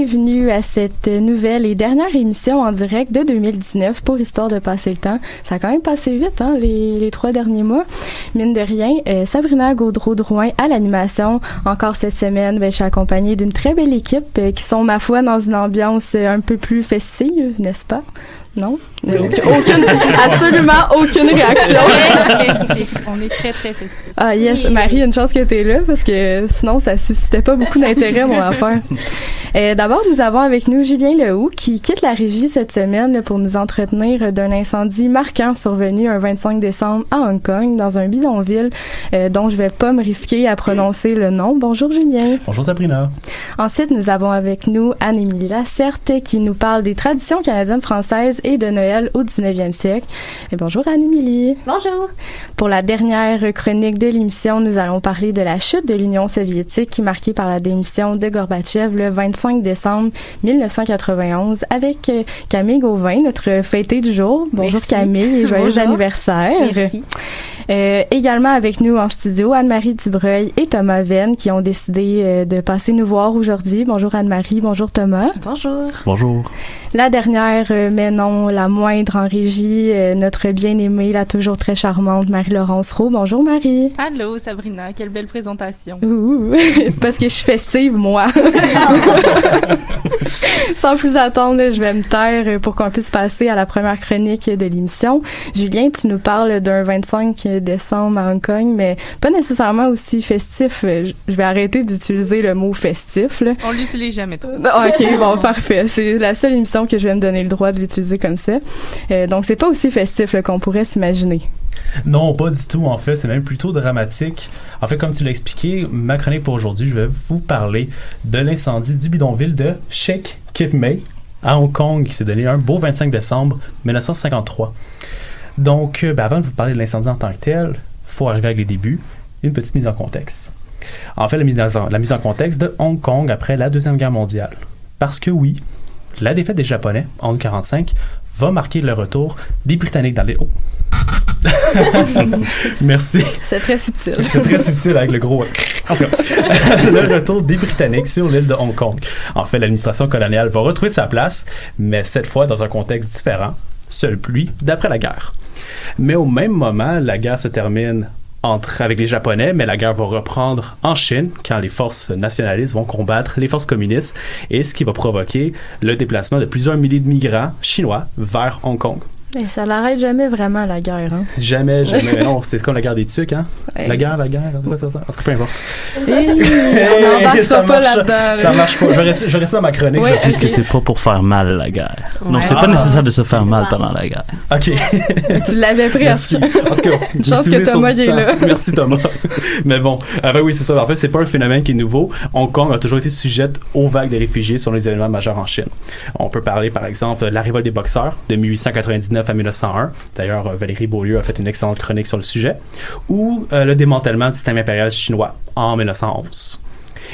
bienvenue à cette nouvelle et dernière émission en direct de 2019 pour Histoire de passer le temps. Ça a quand même passé vite, hein, les 3 derniers mois. Mine de rien, Sabrina Gaudreau-Drouin à l'animation. Encore cette semaine, je suis accompagnée d'une très belle équipe qui sont, ma foi, dans une ambiance un peu plus festive, n'est-ce pas? Non? Absolument aucune réaction. On est très, très festifs. Ah yes, Marie, une chance que t'es là parce que sinon ça suscitait pas beaucoup d'intérêt mon affaire. D'abord, nous avons avec nous Julien Lehoux qui quitte la régie cette semaine pour nous entretenir d'un incendie marquant survenu un 25 décembre à Hong Kong dans un bidonville dont je vais pas me risquer à prononcer le nom. Bonjour Julien. Bonjour Sabrina. Ensuite, nous avons avec nous Anne-Émilie Lacerte qui nous parle des traditions canadiennes françaises et de Noël au 19e siècle. Et bonjour Anne-Émilie. Bonjour. Pour la dernière chronique de l'émission, nous allons parler de la chute de l'Union soviétique marquée par la démission de Gorbatchev le 25 décembre 1991 avec Camille Gauvin, notre fêtée du jour. Bonjour Merci. Camille et joyeux anniversaire. Merci. Également avec nous en studio, Anne-Marie Dubreuil et Thomas Venn qui ont décidé de passer nous voir aujourd'hui. Bonjour Anne-Marie, bonjour Thomas. Bonjour. Bonjour. La dernière, mais non la moindre en régie, notre bien-aimée, la toujours très charmante Marie-Laurence Roux. Bonjour Marie. Allô Sabrina, quelle belle présentation. Ouh, parce que je suis festive, moi. Sans plus attendre, je vais me taire pour qu'on puisse passer à la première chronique de l'émission. Julien, tu nous parles d'un 25 décembre à Hong Kong, mais pas nécessairement aussi festif. Je vais arrêter d'utiliser le mot festif, là. On l'utilise jamais trop. OK, bon, parfait. C'est la seule émission que je vais me donner le droit de l'utiliser comme ça. Donc, c'est pas aussi festif là, qu'on pourrait s'imaginer. Non, pas du tout. En fait, c'est même plutôt dramatique. En fait, comme tu l'as expliqué, ma chronique pour aujourd'hui, je vais vous parler de l'incendie du bidonville de Shek Kip Mei à Hong Kong qui s'est donné un beau 25 décembre 1953. Donc, avant de vous parler de l'incendie en tant que tel, il faut arriver avec les débuts. Une petite mise en contexte. En fait, la mise en contexte de Hong Kong après la Deuxième Guerre mondiale. Parce que oui, la défaite des Japonais en 1945 va marquer le retour des Britanniques dans les... Oh. Merci. C'est très subtil. C'est très subtil avec le gros... En tout cas, le retour des Britanniques sur l'île de Hong Kong. En fait, l'administration coloniale va retrouver sa place, mais cette fois dans un contexte différent, celui d'après la guerre. Mais au même moment, la guerre se termine avec les Japonais, mais la guerre va reprendre en Chine quand les forces nationalistes vont combattre les forces communistes et ce qui va provoquer le déplacement de plusieurs milliers de migrants chinois vers Hong Kong. Et ça l'arrête jamais vraiment, la guerre, hein? Jamais. Non, c'est comme la guerre des tucs, hein? Ouais. La guerre. Ouais, ça. En tout cas, peu importe. On n'embarquera pas là-dedans. Ça marche pas. Je vais rester dans ma chronique. Ouais, dis que c'est pas pour faire mal, la guerre. Ouais. Non, c'est pas nécessaire de se faire mal pendant la guerre. OK. Tu l'avais pris. Merci. En tout cas, je pense que Thomas est là. Merci, Thomas. Mais bon, oui, c'est ça. En fait, c'est pas un phénomène qui est nouveau. Hong Kong a toujours été sujette aux vagues de réfugiés sur les événements majeurs en Chine. On peut parler, par exemple, de la révolte des boxeurs de 1899 à 1901. D'ailleurs, Valérie Beaulieu a fait une excellente chronique sur le sujet. Ou le démantèlement du système impérial chinois en 1911.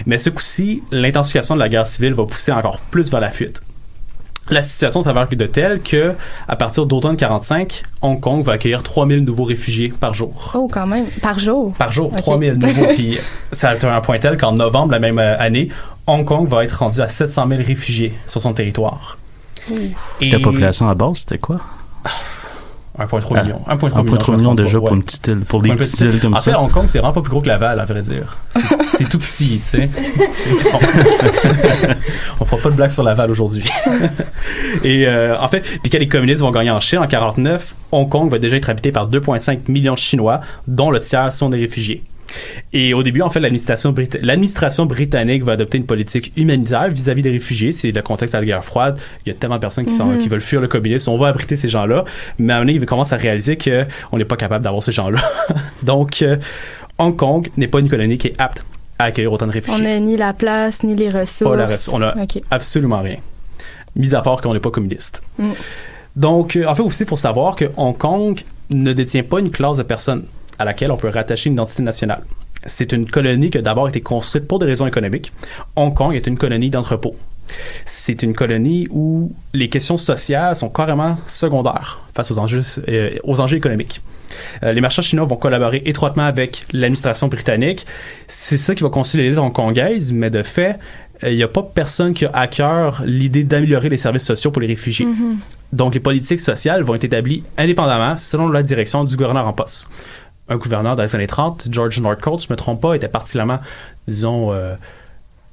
Mais ce coup-ci, l'intensification de la guerre civile va pousser encore plus vers la fuite. La situation s'avère de telle que, à partir d'automne 1945, Hong Kong va accueillir 3000 nouveaux réfugiés par jour. Oh, quand même. Par jour? Par jour, okay. 3000 nouveaux. Puis ça a été un point tel qu'en novembre la même année, Hong Kong va être rendu à 700 000 réfugiés sur son territoire. Et la population à base, c'était quoi? 1,3 million. 1,3 million déjà pour une petite île, pour des petites îles comme ça. En fait, Hong Kong, c'est vraiment pas plus gros que Laval, à vrai dire. C'est tout petit, tu sais. On fera pas de blague sur Laval aujourd'hui. Et en fait, puis quand les communistes vont gagner en Chine en 1949, Hong Kong va déjà être habité par 2,5 millions de Chinois, dont le tiers sont des réfugiés. Et au début, en fait, l'administration britannique va adopter une politique humanitaire vis-à-vis des réfugiés. C'est le contexte de la guerre froide. Il y a tellement de personnes qui veulent fuir le communisme. On va abriter ces gens-là. Mais à un moment donné, ils commencent à réaliser qu'on n'est pas capable d'avoir ces gens-là. Donc, Hong Kong n'est pas une colonie qui est apte à accueillir autant de réfugiés. On n'a ni la place, ni les ressources. On a absolument rien. Mis à part qu'on n'est pas communiste. Donc, en fait, aussi, il faut savoir que Hong Kong ne détient pas une classe de personnes à laquelle on peut rattacher une identité nationale. C'est une colonie qui a d'abord été construite pour des raisons économiques. Hong Kong est une colonie d'entrepôt. C'est une colonie où les questions sociales sont carrément secondaires face aux enjeux économiques. Les marchands chinois vont collaborer étroitement avec l'administration britannique. C'est ça qui va constituer l'élite hongkongaise, mais de fait, il n'y a pas personne qui a à cœur l'idée d'améliorer les services sociaux pour les réfugiés. Donc, les politiques sociales vont être établies indépendamment selon la direction du gouverneur en poste. Un gouverneur dans les années 30, George Northcote, si je ne me trompe pas, était particulièrement, disons,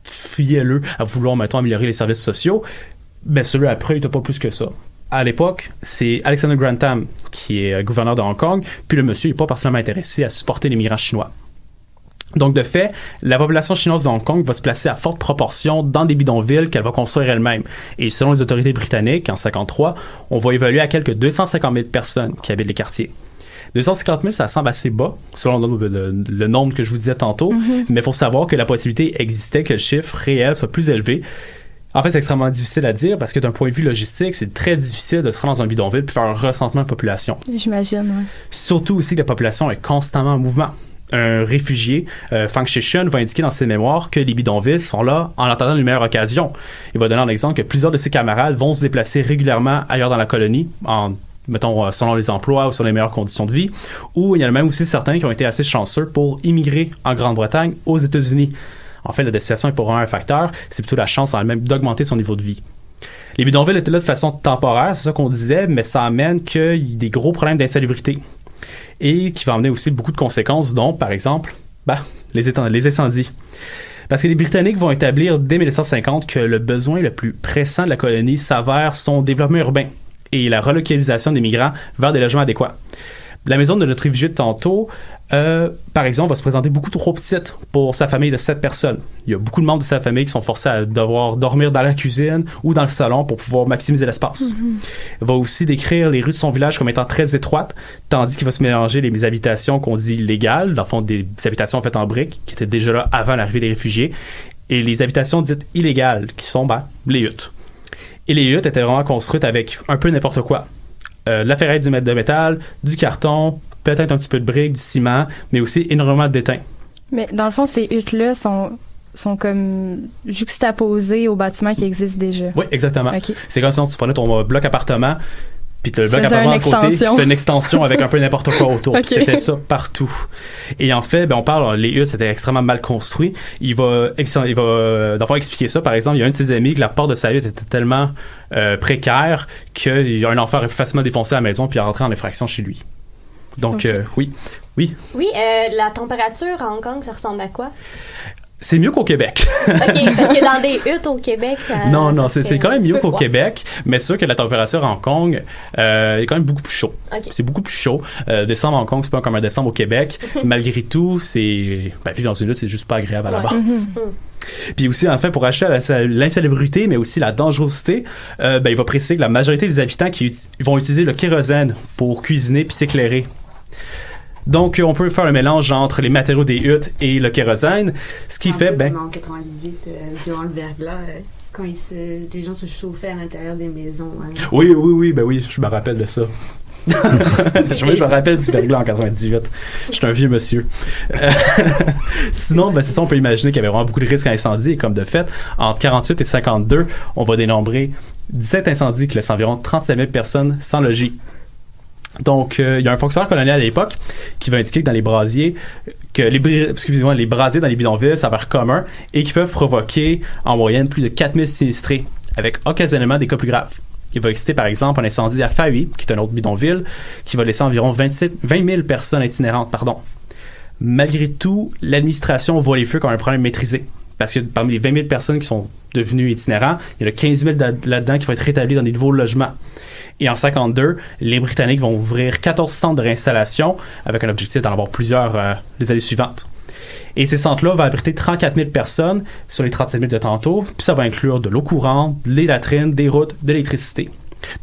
fielleux à vouloir, mettons, améliorer les services sociaux. Mais celui après, il n'était pas plus que ça. À l'époque, c'est Alexander Grantham qui est gouverneur de Hong Kong, puis le monsieur n'est pas particulièrement intéressé à supporter les migrants chinois. Donc, de fait, la population chinoise de Hong Kong va se placer à forte proportion dans des bidonvilles qu'elle va construire elle-même. Et selon les autorités britanniques, en 1953, on va évaluer à quelques 250 000 personnes qui habitent les quartiers. 250 000, ça semble assez bas, selon le nombre que je vous disais tantôt, mais il faut savoir que la possibilité existait que le chiffre réel soit plus élevé. En fait, c'est extrêmement difficile à dire parce que d'un point de vue logistique, c'est très difficile de se rendre dans un bidonville puis faire un recensement de population. J'imagine, oui. Surtout aussi que la population est constamment en mouvement. Un réfugié, Fang Shishun, va indiquer dans ses mémoires que les bidonvilles sont là en attendant une meilleure occasion. Il va donner un exemple que plusieurs de ses camarades vont se déplacer régulièrement ailleurs dans la colonie, mettons, selon les emplois ou sur les meilleures conditions de vie, ou il y en a même aussi certains qui ont été assez chanceux pour immigrer en Grande-Bretagne aux États-Unis. En fait, la destination est pour un facteur, c'est plutôt la chance en elle-même d'augmenter son niveau de vie. Les bidonvilles étaient là de façon temporaire, c'est ça qu'on disait, mais ça amène qu'il y ait des gros problèmes d'insalubrité et qui va amener aussi beaucoup de conséquences, dont, par exemple, les incendies. Parce que les Britanniques vont établir dès 1950 que le besoin le plus pressant de la colonie s'avère son développement urbain et la relocalisation des migrants vers des logements adéquats. La maison de notre réfugié de tantôt, par exemple, va se présenter beaucoup trop petite pour sa famille de 7 personnes. Il y a beaucoup de membres de sa famille qui sont forcés à devoir dormir dans la cuisine ou dans le salon pour pouvoir maximiser l'espace. Il va aussi décrire les rues de son village comme étant très étroites, tandis qu'il va se mélanger les habitations qu'on dit légales, dans le fond des habitations faites en briques, qui étaient déjà là avant l'arrivée des réfugiés, et les habitations dites illégales, qui sont les huttes. Et les huttes étaient vraiment construites avec un peu n'importe quoi. La ferraille de métal, du carton, peut-être un petit peu de briques, du ciment, mais aussi énormément d'étain. Mais dans le fond, ces huttes-là sont comme juxtaposées aux bâtiments qui existent déjà. Oui, exactement. Okay. C'est comme si tu prenais ton bloc appartement, puis tu as le bloc faisais appartement à côté, puis tu fais une extension avec un peu n'importe quoi autour. Okay. C'était ça partout. Et en fait, on parle, les huttes, c'était extrêmement mal construit. Il va d'abord expliquer ça. Par exemple, il y a un de ses amis que la porte de sa hutte était tellement précaire qu'il y a un enfant aurait pu facilement défoncer la maison puis rentrer en infraction chez lui. Donc, okay. Oui. Oui, la température à Hong Kong, ça ressemble à quoi? C'est mieux qu'au Québec. OK, parce que dans des huttes au Québec, ça... Non, c'est quand même mieux qu'au Québec, mais c'est sûr que la température à Hong Kong est quand même beaucoup plus chaud. Okay. C'est beaucoup plus chaud. Décembre à Hong Kong, c'est pas comme un décembre au Québec. Malgré tout, vivre dans une hutte, c'est juste pas agréable à la base. Puis aussi, en fait, pour acheter l'insalubrité, mais aussi la dangerosité, il va préciser que la majorité des habitants vont utiliser le kérosène pour cuisiner puis s'éclairer. Donc, on peut faire le mélange entre les matériaux des huttes et le kérosène, ce qui fait... En 98, durant le verglas, quand les gens se chauffaient à l'intérieur des maisons. Hein. Oui, je me rappelle de ça. Je me rappelle du verglas en 98. Je suis un vieux monsieur. Sinon, c'est ça, on peut imaginer qu'il y avait vraiment beaucoup de risques à incendie. Et comme de fait, entre 48 et 52, on va dénombrer 17 incendies qui laissent environ 35 000 personnes sans logis. Donc, il y a un fonctionnaire colonial à l'époque qui va indiquer que dans les brasiers, les brasiers dans les bidonvilles s'avèrent communs et qui peuvent provoquer en moyenne plus de 4000 sinistrés, avec occasionnellement des cas plus graves. Il va exister par exemple un incendie à Fawi, qui est un autre bidonville, qui va laisser environ 20 000 personnes itinérantes. Malgré tout, l'administration voit les feux comme un problème maîtrisé. Parce que parmi les 20 000 personnes qui sont devenues itinérants, il y en a 15 000 là-dedans qui vont être rétablis dans des nouveaux logements. Et en 1952, les Britanniques vont ouvrir 14 centres de réinstallation avec un objectif d'en avoir plusieurs les années suivantes. Et ces centres-là vont abriter 34 000 personnes sur les 37 000 de tantôt, puis ça va inclure de l'eau courante, des latrines, des routes, de l'électricité.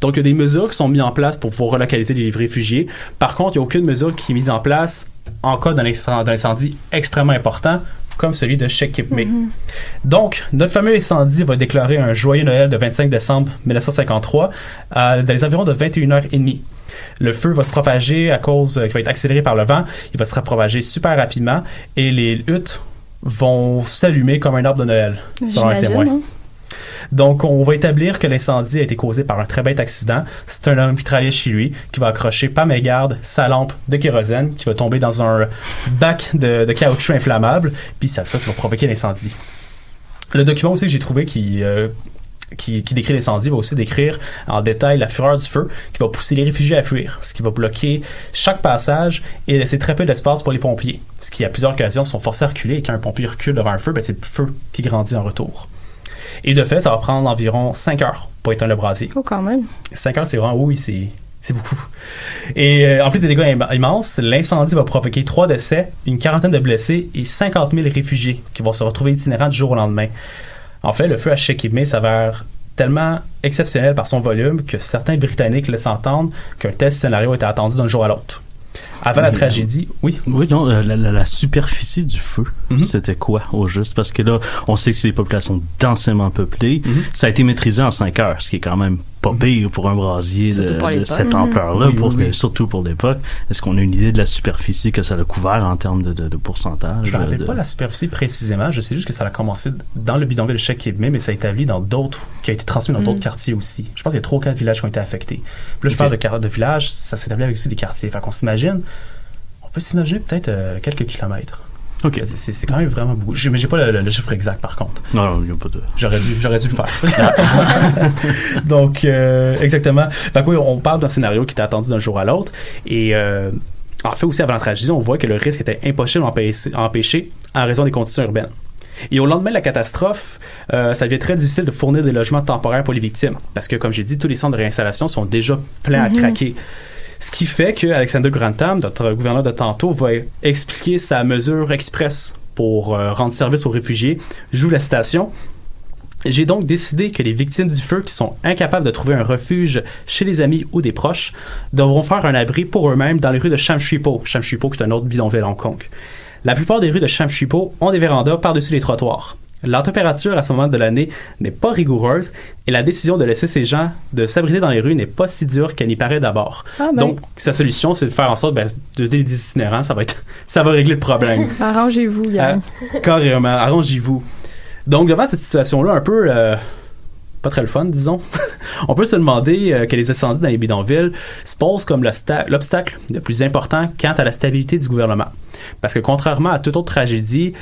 Donc, il y a des mesures qui sont mises en place pour pouvoir relocaliser les réfugiés. Par contre, il n'y a aucune mesure qui est mise en place en cas d'un incendie extrêmement important, comme celui de Shek Kip Mei. Donc, notre fameux incendie va déclarer un joyeux Noël de 25 décembre 1953 dans les environs de 21h30. Le feu va se propager qui va être accéléré par le vent. Il va se propager super rapidement et les huttes vont s'allumer comme un arbre de Noël, selon un témoin. Hein? Donc, on va établir que l'incendie a été causé par un très bête accident. C'est un homme qui travaillait chez lui, qui va accrocher par mégarde sa lampe de kérosène, qui va tomber dans un bac de caoutchouc inflammable, puis c'est ça qui va provoquer l'incendie. Le document aussi que j'ai trouvé qui décrit l'incendie va aussi décrire en détail la fureur du feu qui va pousser les réfugiés à fuir, ce qui va bloquer chaque passage et laisser très peu d'espace pour les pompiers, ce qui à plusieurs occasions sont forcés à reculer, et quand un pompier recule devant un feu, c'est le feu qui grandit en retour. Et de fait, ça va prendre environ 5 heures pour éteindre le brasier. Oh, quand même. 5 heures, c'est vraiment, oui, c'est beaucoup. Et en plus des dégâts immenses, l'incendie va provoquer 3 décès, une quarantaine de blessés et 50 000 réfugiés qui vont se retrouver itinérants du jour au lendemain. En fait, le feu à Checkimay s'avère tellement exceptionnel par son volume que certains Britanniques laissent entendre qu'un tel scénario était attendu d'un jour à l'autre. Avant la tragédie, oui. Oui, non, la superficie du feu, c'était quoi au juste? Parce que là, on sait que c'est des populations densément peuplées. Ça a été maîtrisé en 5 heures, ce qui est quand même pas pire pour un brasier de cette ampleur-là, surtout pour l'époque. Est-ce qu'on a une idée de la superficie que ça a couvert en termes de pourcentage? Je ne me rappelle pas la superficie précisément. Je sais juste que ça a commencé dans le bidonville de Checkimay, mais ça a été établi dans d'autres, qui a été transmis dans d'autres quartiers aussi. Je pense qu'il y a 3 ou 4 villages qui ont été affectés. Puis là, je parle de villages, ça s'est établi avec aussi des quartiers. Fait qu'on peut s'imaginer peut-être quelques kilomètres. OK. C'est quand même vraiment beaucoup. Mais j'ai pas le chiffre exact, par contre. Non, il n'y a pas de... J'aurais dû le faire. Donc, exactement. Fait que oui, on parle d'un scénario qui était attendu d'un jour à l'autre. Et en fait, aussi, avant la tragédie, on voit que le risque était impossible à empêcher en raison des conditions urbaines. Et au lendemain de la catastrophe, ça devient très difficile de fournir des logements temporaires pour les victimes. Parce que, comme j'ai dit, tous les centres de réinstallation sont déjà pleins à craquer. Ce qui fait que Alexander Grantham, notre gouverneur de tantôt, va expliquer sa mesure express pour rendre service aux réfugiés. J'ouvre la citation. « J'ai donc décidé que les victimes du feu qui sont incapables de trouver un refuge chez les amis ou des proches devront faire un abri pour eux-mêmes dans les rues de Sham Shui Po. Sham Shui Po, qui est un autre bidonville à Hong Kong. La plupart des rues de Sham Shui Po ont des vérandas par-dessus les trottoirs. La température à ce moment de l'année n'est pas rigoureuse et la décision de laisser ces gens de s'abriter dans les rues n'est pas si dure qu'elle n'y paraît d'abord. Donc, sa solution, c'est de faire en sorte de des itinérants, ça va régler le problème. Arrangez-vous, Yann. Carrément, arrangez-vous. Donc, devant cette situation-là, un peu pas très le fun, disons, on peut se demander que les incendies dans les bidonvilles se posent comme l'obstacle le plus important quant à la stabilité du gouvernement. Parce que contrairement à toute autre tragédie,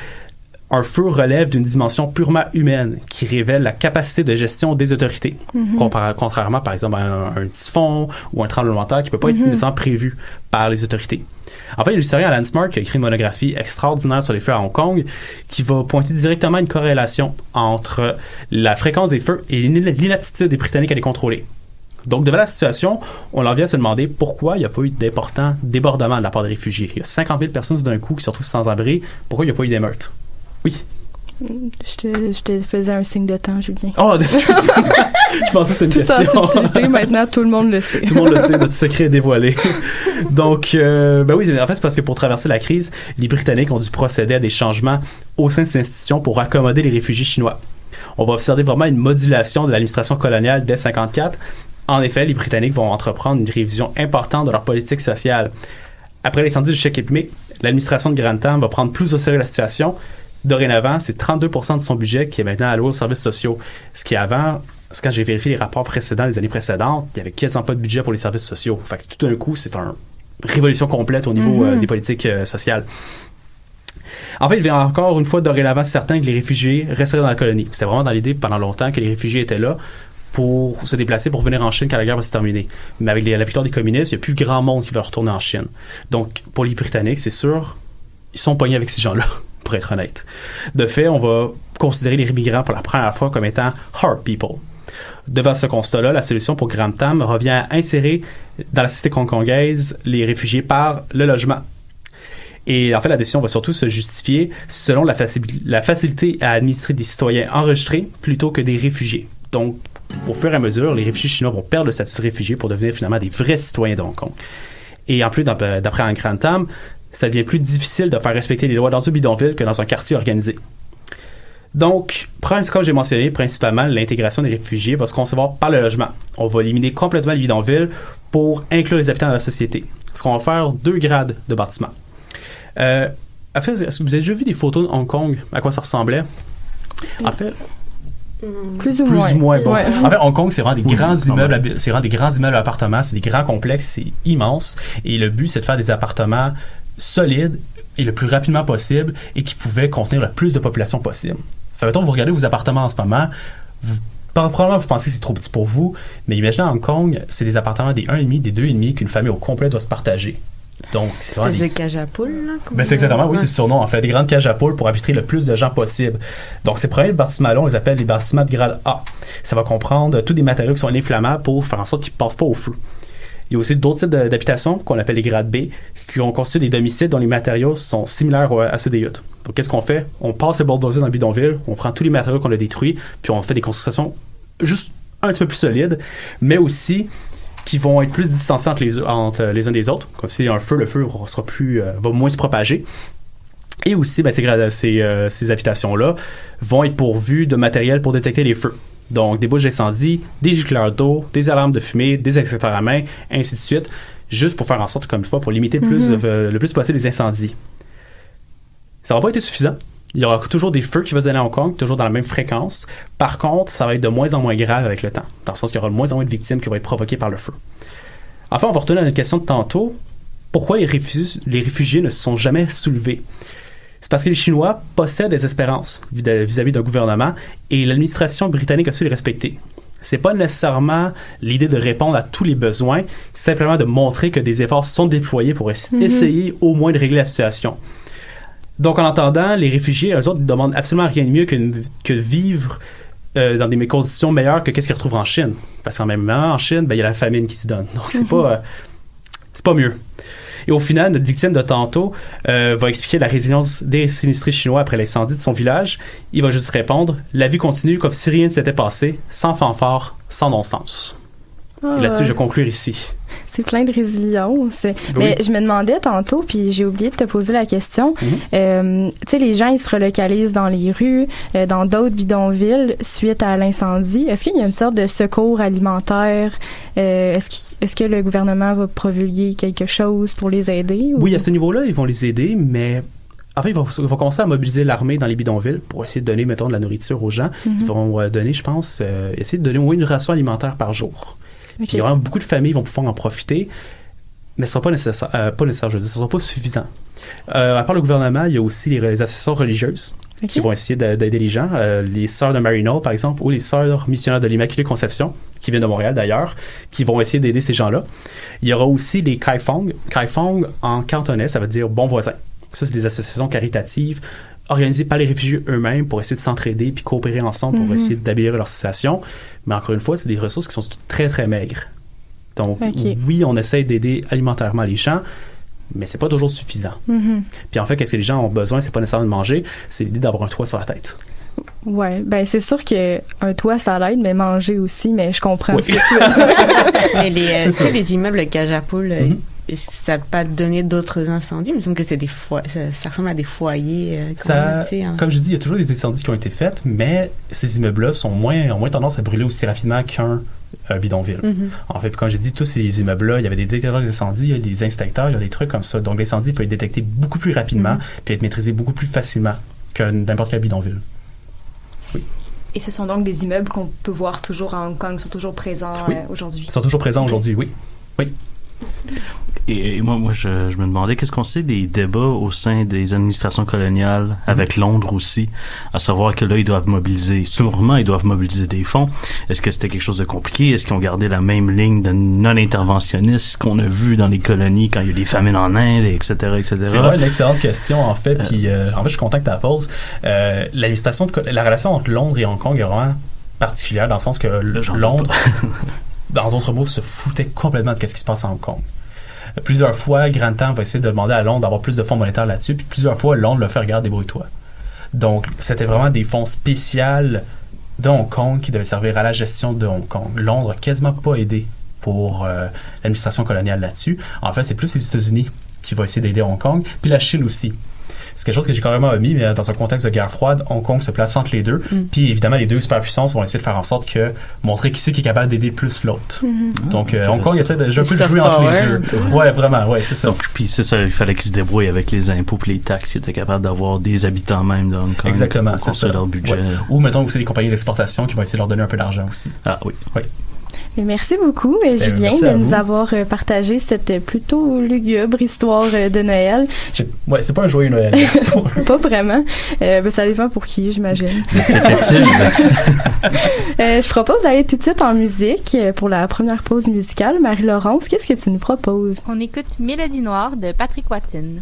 un feu relève d'une dimension purement humaine qui révèle la capacité de gestion des autorités, contrairement par exemple à un typhon ou un tremblement de terre qui ne peut pas être nécessairement prévu par les autorités. En fait, il y a l'historien Alan Smart qui a écrit une monographie extraordinaire sur les feux à Hong Kong qui va pointer directement une corrélation entre la fréquence des feux et l'inaptitude des Britanniques à les contrôler. Donc, devant la situation, on en vient à se demander pourquoi il n'y a pas eu d'importants débordements de la part des réfugiés. Il y a 50 000 personnes d'un coup qui se retrouvent sans abri. Pourquoi il n'y a pas eu d'émeutes? Oui. Je te faisais un signe de temps, Julien. Oh, excuse-moi. Je pensais que c'était une question. En subtilité, maintenant, tout le monde le sait. Tout le monde le sait, notre secret est dévoilé. Donc, oui, en fait, c'est parce que pour traverser la crise, les Britanniques ont dû procéder à des changements au sein de ces institutions pour accommoder les réfugiés chinois. On va observer vraiment une modulation de l'administration coloniale dès 1954. En effet, les Britanniques vont entreprendre une révision importante de leur politique sociale. Après l'incendie de Checkimay, l'administration de Grantham va prendre plus au sérieux la situation. Dorénavant, c'est 32% de son budget qui est maintenant alloué aux services sociaux. Ce qui avant, quand j'ai vérifié les rapports précédents, les années précédentes, il n'y avait quasiment pas de budget pour les services sociaux. Fait que tout d'un coup, c'est une révolution complète au niveau des politiques sociales. En fait, il devient encore une fois dorénavant certain que les réfugiés resteraient dans la colonie. C'était vraiment dans l'idée pendant longtemps que les réfugiés étaient là pour se déplacer, pour venir en Chine quand la guerre va se terminer. Mais avec la victoire des communistes, il n'y a plus grand monde qui va retourner en Chine. Donc, pour les Britanniques, c'est sûr, ils sont pognés avec ces gens-là. Pour être honnête. De fait, on va considérer les immigrants pour la première fois comme étant hard people. Devant ce constat-là, la solution pour Grantham revient à insérer dans la société hongkongaise les réfugiés par le logement. Et en fait, la décision va surtout se justifier selon la facilité à administrer des citoyens enregistrés plutôt que des réfugiés. Donc, au fur et à mesure, les réfugiés chinois vont perdre le statut de réfugiés pour devenir finalement des vrais citoyens de Hong Kong. Et en plus, d'après Alan Grantham, ça devient plus difficile de faire respecter les lois dans un bidonville que dans un quartier organisé. Donc, comme j'ai mentionné, principalement, l'intégration des réfugiés va se concevoir par le logement. On va éliminer complètement les bidonvilles pour inclure les habitants dans la société. Parce qu'on va faire 2 grades de bâtiments. En fait, est-ce que vous avez déjà vu des photos de Hong Kong, à quoi ça ressemblait? En fait... Plus ou moins. Bon. Ouais. En fait, Hong Kong, c'est vraiment des grands immeubles. C'est vraiment des grands immeubles à appartements. C'est des grands complexes. C'est immense. Et le but, c'est de faire des appartements solides et le plus rapidement possible et qui pouvaient contenir le plus de population possible. Fait, mettons, vous regardez vos appartements en ce moment, probablement vous pensez que c'est trop petit pour vous, mais imaginez à Hong Kong, c'est des appartements des 1,5, des 2,5 qu'une famille au complet doit se partager. Donc, c'est vraiment des cages à poules, là? Ben, c'est exactement, oui, c'est le surnom. En fait, des grandes cages à poules pour habiter le plus de gens possible. Donc, ces premiers bâtiments-là, on les appelle les bâtiments de grade A. Ça va comprendre tous des matériaux qui sont inflammables pour faire en sorte qu'ils ne passent pas au feu. Il y a aussi d'autres types d'habitations qu'on appelle les grades B, qui ont constitué des domiciles dont les matériaux sont similaires à ceux des yachts. Donc, qu'est-ce qu'on fait? On passe le bulldozer dans le bidonville, on prend tous les matériaux qu'on a détruits, puis on fait des constructions juste un petit peu plus solides, mais aussi qui vont être plus distanciés entre les uns des autres. Comme s'il y a un feu, le feu va moins se propager. Et aussi, ben, ces habitations-là vont être pourvues de matériel pour détecter les feux. Donc, des bouches d'incendie, des gicleurs d'eau, des alarmes de fumée, des extincteurs à main, ainsi de suite, juste pour faire en sorte, comme une fois, pour limiter le plus possible les incendies. Ça va pas être suffisant. Il y aura toujours des feux qui vont se donner à Hong Kong, toujours dans la même fréquence. Par contre, ça va être de moins en moins grave avec le temps, dans le sens qu'il y aura de moins en moins de victimes qui vont être provoquées par le feu. Enfin, on va retourner à notre question de tantôt. Pourquoi les réfugiés ne se sont jamais soulevés? C'est parce que les Chinois possèdent des espérances vis-à-vis d'un gouvernement et l'administration britannique a su les respecter. C'est pas nécessairement l'idée de répondre à tous les besoins, c'est simplement de montrer que des efforts sont déployés pour essayer au moins de régler la situation. Donc, en entendant, les réfugiés, eux autres, ils demandent absolument rien de mieux que vivre dans des conditions meilleures que qu'est-ce qu'ils retrouvent en Chine. Parce qu'en même temps, en Chine, ben, il y a la famine qui se donne. Donc, c'est pas mieux. Et au final, notre victime de tantôt va expliquer la résilience des sinistrés chinois après l'incendie de son village. Il va juste répondre « La vie continue comme si rien ne s'était passé, sans fanfare, sans non-sens. » Et là-dessus, je vais conclure ici. C'est plein de résilience. Oui. Mais je me demandais tantôt, puis j'ai oublié de te poser la question. Tu sais, les gens, ils se relocalisent dans les rues, dans d'autres bidonvilles suite à l'incendie. Est-ce qu'il y a une sorte de secours alimentaire? Est-ce que le gouvernement va promulguer quelque chose pour les aider? Ou? Oui, à ce niveau-là, ils vont les aider, mais... En fait, ils vont commencer à mobiliser l'armée dans les bidonvilles pour essayer de donner, mettons, de la nourriture aux gens. Ils vont donner, je pense, essayer de donner au moins une ration alimentaire par jour. Puis il y aura beaucoup de familles qui vont pouvoir en profiter, mais ce ne sera pas nécessaire, je veux dire, ce ne sera pas suffisant. À part le gouvernement, il y a aussi les associations religieuses qui vont essayer d'aider les gens. Les Sœurs de Maryknoll, par exemple, ou les Sœurs missionnaires de l'Immaculée Conception, qui viennent de Montréal d'ailleurs, qui vont essayer d'aider ces gens-là. Il y aura aussi les Kai Phong. Kai Phong, en cantonais, ça veut dire « bon voisin ». Ça, c'est des associations caritatives organisées par les réfugiés eux-mêmes pour essayer de s'entraider puis coopérer ensemble pour essayer d'améliorer leur situation. Mais encore une fois, c'est des ressources qui sont très, très maigres. Donc, oui, on essaie d'aider alimentairement les gens, mais c'est pas toujours suffisant. Puis en fait, qu'est-ce que les gens ont besoin? C'est pas nécessairement de manger, c'est l'idée d'avoir un toit sur la tête. Ouais, ben c'est sûr qu'un toit, ça l'aide, mais manger aussi, mais je comprends ce que tu veux dire. Mais les immeubles cage à poules... ça n'a pas donné d'autres incendies. Il me semble que c'est ça ressemble à des foyers. Comme je dis, il y a toujours des incendies qui ont été faits, mais ces immeubles-là ont moins tendance à brûler aussi rapidement qu'un bidonville. En fait, quand j'ai dit tous ces immeubles-là, il y avait des détecteurs d'incendie, il y a des instincteurs, il y a des trucs comme ça. Donc l'incendie peut être détecté beaucoup plus rapidement puis être maîtrisé beaucoup plus facilement que n'importe quel bidonville. Oui. Et ce sont donc des immeubles qu'on peut voir toujours à Hong Kong, sont toujours présents aujourd'hui. Ils sont toujours présents aujourd'hui, oui. Et moi, je me demandais, qu'est-ce qu'on sait des débats au sein des administrations coloniales avec Londres aussi, à savoir que là, ils doivent mobiliser des fonds. Est-ce que c'était quelque chose de compliqué? Est-ce qu'ils ont gardé la même ligne de non-interventionniste qu'on a vu dans les colonies quand il y a eu des famines en Inde, etc., etc.? C'est vraiment une excellente question, en fait. Puis, en fait, je suis content que tu la poses. La relation entre Londres et Hong Kong est vraiment particulière, dans le sens que Londres, dans d'autres mots, se foutait complètement de ce qui se passe à Hong Kong. Plusieurs fois, Grantham va essayer de demander à Londres d'avoir plus de fonds monétaires là-dessus, puis plusieurs fois, Londres le fait « Regarde, débrouille-toi ». Donc, c'était vraiment des fonds spéciaux de Hong Kong qui devaient servir à la gestion de Hong Kong. Londres n'a quasiment pas aidé pour l'administration coloniale là-dessus. En fait, c'est plus les États-Unis qui vont essayer d'aider Hong Kong, puis la Chine aussi. C'est quelque chose que j'ai carrément omis, mais dans un contexte de guerre froide, Hong Kong se place entre les deux. Puis évidemment, les deux superpuissances vont essayer de faire en sorte que montrer qui c'est qui est capable d'aider plus l'autre. Donc Hong Kong essaie de un peu de jouer entre les deux. Ouais, vraiment, ouais, c'est ça. Donc, puis c'est ça, il fallait qu'ils se débrouillent avec les impôts et les taxes. Ils étaient capables d'avoir des habitants même de Hong Kong. Exactement, pour construire leur budget. Ouais. Ou mettons aussi les compagnies d'exportation qui vont essayer de leur donner un peu d'argent aussi. Ah oui. Mais merci beaucoup, Julien, de nous avoir partagé cette plutôt lugubre histoire de Noël. Ouais, c'est pas un joyeux Noël. Pas vraiment. Ça dépend pour qui, j'imagine. Je propose d'aller tout de suite en musique pour la première pause musicale. Marie-Laurence, qu'est-ce que tu nous proposes? On écoute Mélodie Noire de Patrick Watson.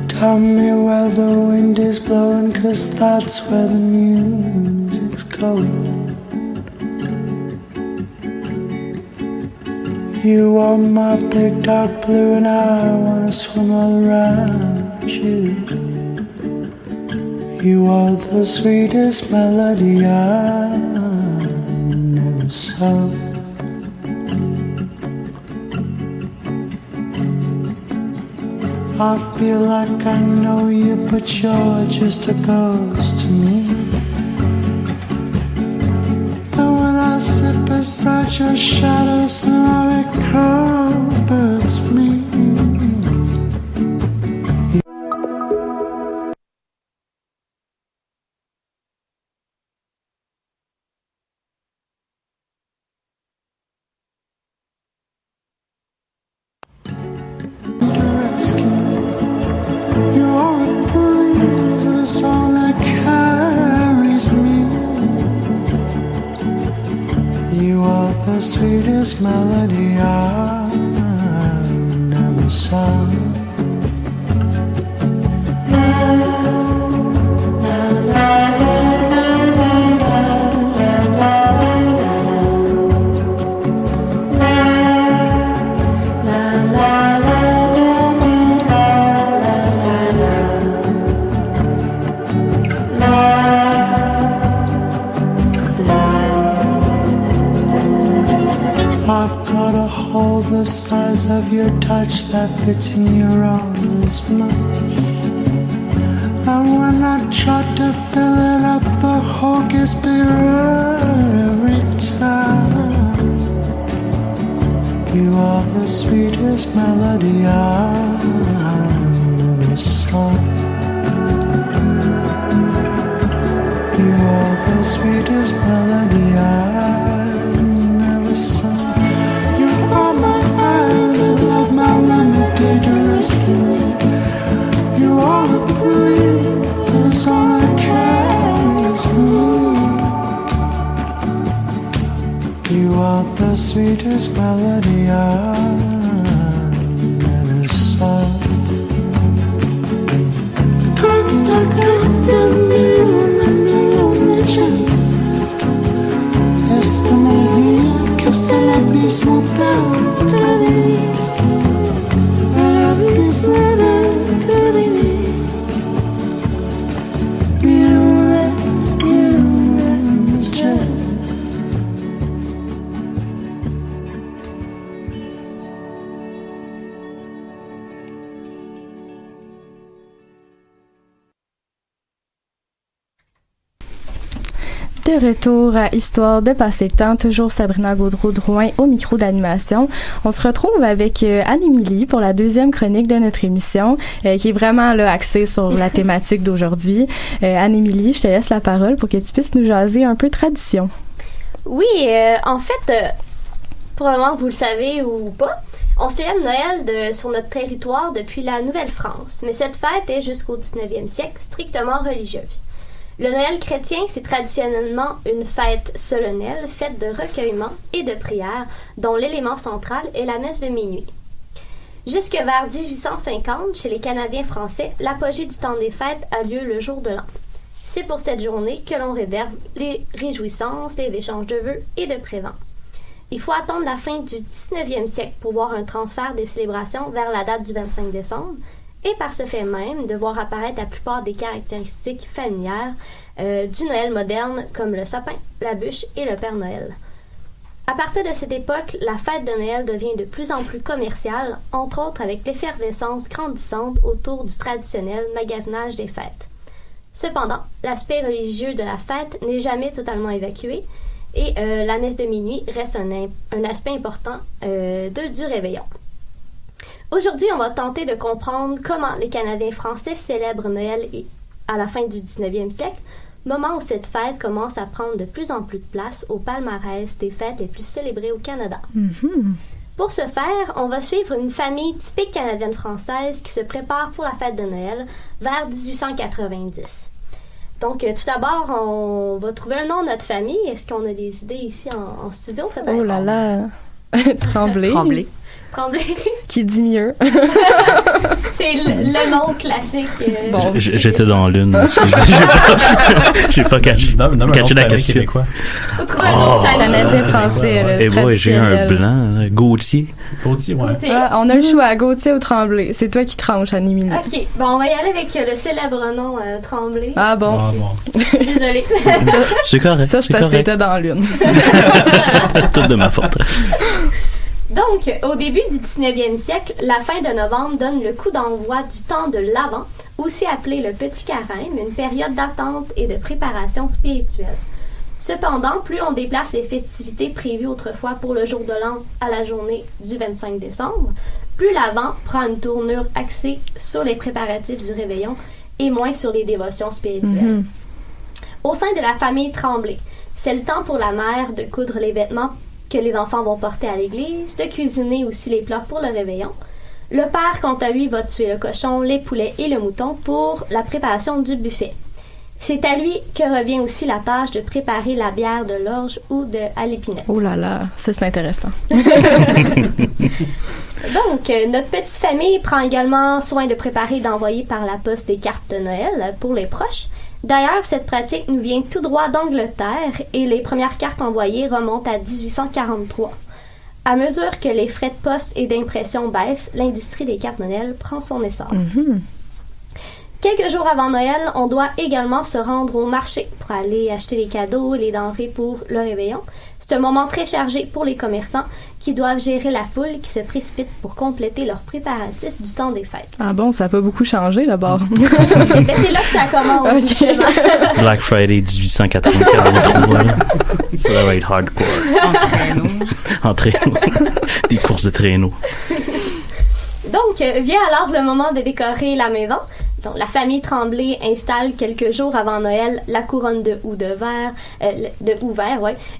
Tell me where the wind is blowing, 'cause that's where the music's going. You are my big dark blue and I wanna swim all around you. You are the sweetest melody I never saw. I feel like I know you, but you're just a ghost to me. And when I sit beside your shadow, somehow it comforts me. Sweetest melody I've never sung. The size of your touch that fits in your arms as much. And when I try to fill it up, the hole gets bigger every time. You are the sweetest melody I've never sung. You are the sweetest melody I've never sung. You are my love, my remedy to rescue me. You are the breeze, that's all that carries me. You are the sweetest melody I've never sung. Canta mi luna llena. Esta melodía que es el abismo dentro de mí. Dentro de mí. Mi luna llena. De retour à Histoire de passer le temps, toujours Sabrina Gaudreau-Drouin au micro d'animation. On se retrouve avec Anne-Émilie pour la deuxième chronique de notre émission, qui est vraiment là, axée sur la thématique d'aujourd'hui. Anne-Émilie, je te laisse la parole pour que tu puisses nous jaser un peu tradition. Oui, en fait, probablement vous le savez ou pas, on célèbre Noël sur notre territoire depuis la Nouvelle-France, mais cette fête est jusqu'au 19e siècle strictement religieuse. Le Noël chrétien, c'est traditionnellement une fête solennelle faite de recueillement et de prières, dont l'élément central est la messe de minuit. Jusque vers 1850, chez les Canadiens français, l'apogée du temps des fêtes a lieu le jour de l'an. C'est pour cette journée que l'on réserve les réjouissances, les échanges de vœux et de présents. Il faut attendre la fin du 19e siècle pour voir un transfert des célébrations vers la date du 25 décembre, et par ce fait même de voir apparaître la plupart des caractéristiques familières du Noël moderne, comme le sapin, la bûche et le Père Noël. À partir de cette époque, la fête de Noël devient de plus en plus commerciale, entre autres avec l'effervescence grandissante autour du traditionnel magasinage des fêtes. Cependant, l'aspect religieux de la fête n'est jamais totalement évacué, et la messe de minuit reste un aspect important du réveillon. Aujourd'hui, on va tenter de comprendre comment les Canadiens français célèbrent Noël à la fin du 19e siècle, moment où cette fête commence à prendre de plus en plus de place au palmarès des fêtes les plus célébrées au Canada. Mhm. Pour ce faire, on va suivre une famille typique canadienne-française qui se prépare pour la fête de Noël vers 1890. Donc, tout d'abord, on va trouver un nom de notre famille. Est-ce qu'on a des idées ici en studio, peut-être? Oh là là. Tremblay. Tremblay. Tremblay. Qui dit mieux? C'est le nom classique. Bon. J'étais dans l'une. Excusez, j'ai pas catché la question. Québécois. Faut trouver un nom de famille. Canadien-français, le Et moi, j'ai un traditionnel. blanc, là, Gauthier. Gauthier, ouais. Ah, on a le choix, Gauthier ou Tremblay. C'est toi qui tranches, Annie-Minou. OK. Bon, on va y aller avec le célèbre nom Tremblay. Ah bon? Ah, bon. Désolée. C'est correct. Ça, c'est parce que t'étais dans l'une. Tout de ma faute. Donc, au début du 19e siècle, la fin de novembre donne le coup d'envoi du temps de l'Avent, aussi appelé le Petit Carême, une période d'attente et de préparation spirituelle. Cependant, plus on déplace les festivités prévues autrefois pour le jour de l'an à la journée du 25 décembre, plus l'Avent prend une tournure axée sur les préparatifs du réveillon et moins sur les dévotions spirituelles. Mhm. Au sein de la famille Tremblay, c'est le temps pour la mère de coudre les vêtements que les enfants vont porter à l'église, de cuisiner aussi les plats pour le réveillon. Le père, quant à lui, va tuer le cochon, les poulets et le mouton pour la préparation du buffet. C'est à lui que revient aussi la tâche de préparer la bière de l'orge ou à l'épinette. Oh là là, ça c'est intéressant. Donc, notre petite famille prend également soin de préparer et d'envoyer par la poste des cartes de Noël pour les proches. D'ailleurs, cette pratique nous vient tout droit d'Angleterre et les premières cartes envoyées remontent à 1843. À mesure que les frais de poste et d'impression baissent, l'industrie des cartes Noël prend son essor. Mhm. Quelques jours avant Noël, on doit également se rendre au marché pour aller acheter les cadeaux et les denrées pour le réveillon. C'est un moment très chargé pour les commerçants qui doivent gérer la foule qui se précipite pour compléter leurs préparatifs du temps des fêtes. Ah bon, ça n'a pas beaucoup changé d'abord. C'est là que ça commence. Justement. Black Friday 1884. Ça va être hardcore. En traîneau. Des courses de traîneau. Donc, vient alors le moment de décorer la maison. Donc, la famille Tremblay installe quelques jours avant Noël la couronne de houx vert,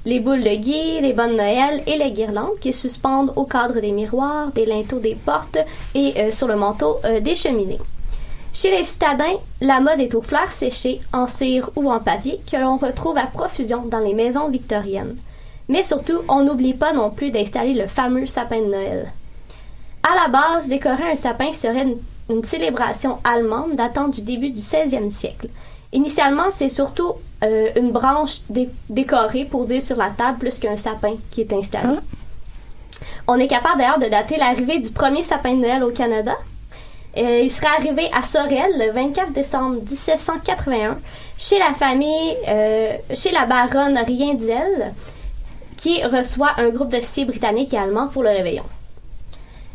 les boules de gui, les bonnes Noël et les guirlandes qui suspendent au cadre des miroirs, des linteaux des portes et sur le manteau des cheminées. Chez les citadins, la mode est aux fleurs séchées, en cire ou en papier, que l'on retrouve à profusion dans les maisons victoriennes. Mais surtout, on n'oublie pas non plus d'installer le fameux sapin de Noël. À la base, décorer un sapin serait une célébration allemande datant du début du 16e siècle. Initialement, c'est surtout une branche décorée posée sur la table plus qu'un sapin qui est installé. On est capable d'ailleurs de dater l'arrivée du premier sapin de Noël au Canada. Il serait arrivé à Sorel le 24 décembre 1781 chez la famille, chez la baronne Rienzel, qui reçoit un groupe d'officiers britanniques et allemands pour le réveillon.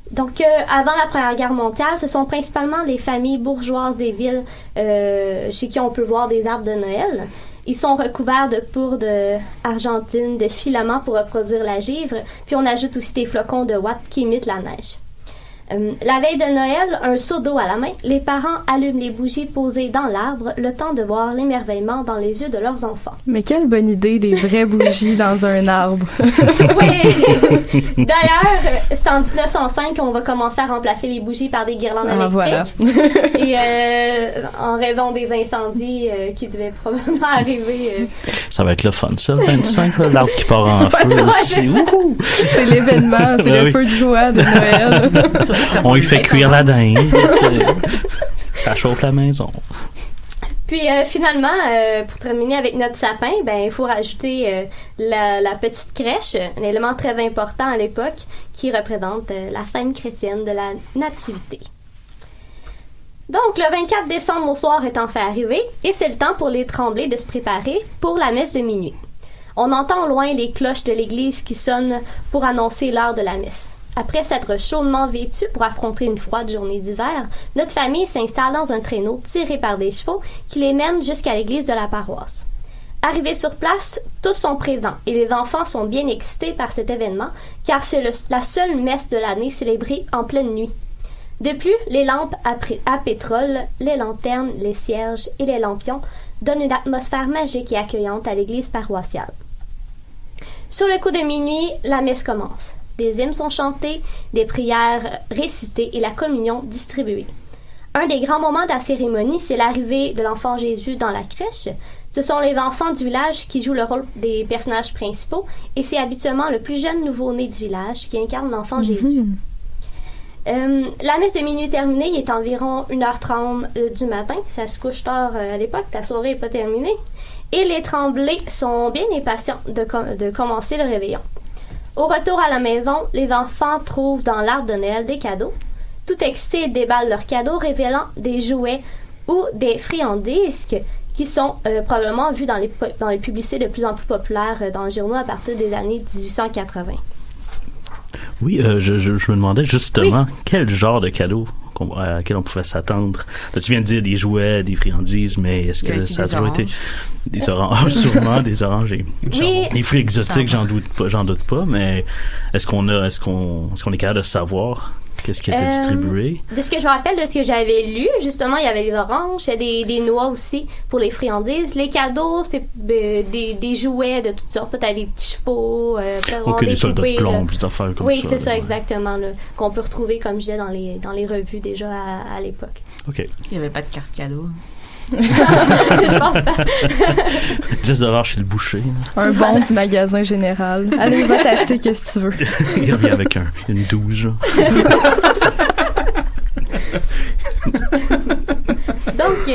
Donc, avant la Première Guerre mondiale, ce sont principalement les familles bourgeoises des villes chez qui on peut voir des arbres de Noël. Ils sont recouverts de poudre argentine, de filaments pour reproduire la givre, puis on ajoute aussi des flocons de ouate qui imitent la neige. La veille de Noël, un seau d'eau à la main, les parents allument les bougies posées dans l'arbre, le temps de voir l'émerveillement dans les yeux de leurs enfants. Mais quelle bonne idée, des vraies bougies dans un arbre. Oui! D'ailleurs, c'est en 1905 qu'on va commencer à remplacer les bougies par des guirlandes électriques. Voilà. Et en raison des incendies qui devaient probablement arriver. Ça va être le fun, ça, le 25, là, l'arbre qui part en feu aussi. C'est l'événement, c'est Ben le oui. feu de joie de Noël. On y fait cuire la dinde. Ça chauffe la maison. Puis finalement, pour terminer avec notre sapin, ben il faut rajouter la petite crèche, un élément très important à l'époque qui représente la scène chrétienne de la nativité. Donc, le 24 décembre au soir est enfin arrivé et c'est le temps pour les Tremblay de se préparer pour la messe de minuit. On entend au loin les cloches de l'église qui sonnent pour annoncer l'heure de la messe. Après s'être chaudement vêtue pour affronter une froide journée d'hiver, notre famille s'installe dans un traîneau tiré par des chevaux qui les mène jusqu'à l'église de la paroisse. Arrivés sur place, tous sont présents et les enfants sont bien excités par cet événement car c'est la seule messe de l'année célébrée en pleine nuit. De plus, les lampes à pétrole, les lanternes, les cierges et les lampions donnent une atmosphère magique et accueillante à l'église paroissiale. Sur le coup de minuit, la messe commence. Des hymnes sont chantés, des prières récitées et la communion distribuée. Un des grands moments de la cérémonie, c'est l'arrivée de l'enfant Jésus dans la crèche. Ce sont les enfants du village qui jouent le rôle des personnages principaux et c'est habituellement le plus jeune nouveau-né du village qui incarne l'enfant Jésus. La messe de minuit terminée, il est environ 1h30 du matin. Ça se couche tard à l'époque, la soirée n'est pas terminée. Et les Tremblay sont bien impatients de commencer le réveillon. Au retour à la maison, les enfants trouvent dans l'arbre de Noël des cadeaux. Tout excités, ils déballent leurs cadeaux, révélant des jouets ou des friandises qui sont probablement vus dans les publicités de plus en plus populaires dans les journaux à partir des années 1880. Oui, je me demandais justement quel genre de cadeau à quel on pouvait s'attendre. Là, tu viens de dire des jouets, des friandises, mais est-ce que ça a toujours été des oranges? Sûrement des oranges et des fruits exotiques, j'en doute pas, mais est-ce qu'on est capable de savoir qu'est-ce qui a été distribué? De ce que je me rappelle, de ce que j'avais lu, justement, il y avait des oranges, des noix aussi pour les friandises. Les cadeaux, c'est des jouets de toutes sortes, peut-être des petits chevaux, peut-être des soldats de plomb, des affaires comme ça. Oui, c'est ça, exactement, là, qu'on peut retrouver, comme je disais, dans les revues déjà à l'époque. OK. Il n'y avait pas de carte cadeau. Je pense pas. 10$ chez le boucher. Un bon du magasin général. Allez, va t'acheter qu'est-ce que tu veux. Il revient avec une 12. Donc,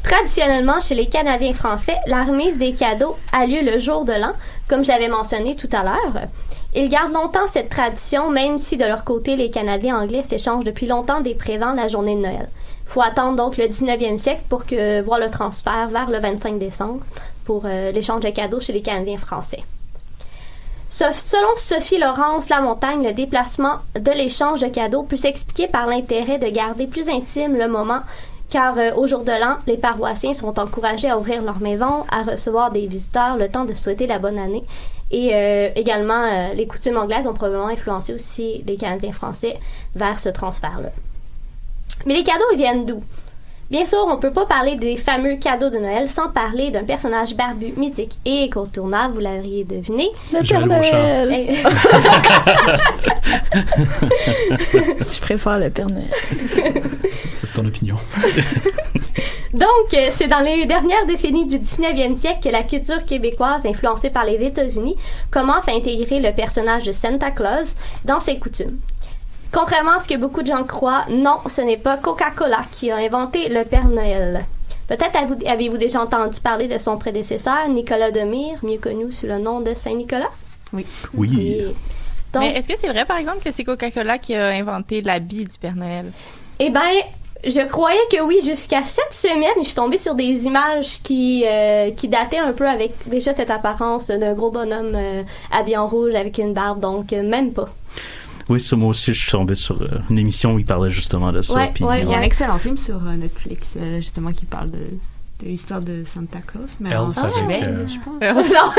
traditionnellement, chez les Canadiens français, la remise des cadeaux a lieu le jour de l'an, comme j'avais mentionné tout à l'heure. Ils gardent longtemps cette tradition, même si de leur côté, les Canadiens anglais s'échangent depuis longtemps des présents la journée de Noël. Il faut attendre donc le 19e siècle pour voir le transfert vers le 25 décembre pour l'échange de cadeaux chez les Canadiens français. Selon Sophie Laurence Lamontagne, le déplacement de l'échange de cadeaux peut s'expliquer par l'intérêt de garder plus intime le moment, car au jour de l'an, les paroissiens sont encouragés à ouvrir leur maison, à recevoir des visiteurs, le temps de souhaiter la bonne année. Et également, les coutumes anglaises ont probablement influencé aussi les Canadiens français vers ce transfert-là. Mais les cadeaux, ils viennent d'où? Bien sûr, on ne peut pas parler des fameux cadeaux de Noël sans parler d'un personnage barbu, mythique et incontournable, vous l'auriez deviné. Le Père Noël! Je préfère le Père Noël. Ça, c'est ton opinion. Donc, c'est dans les dernières décennies du 19e siècle que la culture québécoise, influencée par les États-Unis, commence à intégrer le personnage de Santa Claus dans ses coutumes. Contrairement à ce que beaucoup de gens croient, non, ce n'est pas Coca-Cola qui a inventé le Père Noël. Peut-être avez-vous déjà entendu parler de son prédécesseur, Nicolas Demire, mieux connu sous le nom de Saint-Nicolas? Oui. Donc, mais est-ce que c'est vrai, par exemple, que c'est Coca-Cola qui a inventé l'habit du Père Noël? Eh bien, je croyais que oui, jusqu'à cette semaine, je suis tombée sur des images qui dataient un peu avec déjà cette apparence d'un gros bonhomme habillé en rouge avec une barbe, donc même pas. Oui, ça, moi aussi, je suis tombé sur une émission où il parlait justement de ça. Il y a un excellent film sur Netflix, justement, qui parle de l'histoire de Santa Claus, mais en Suède, je pense. Non!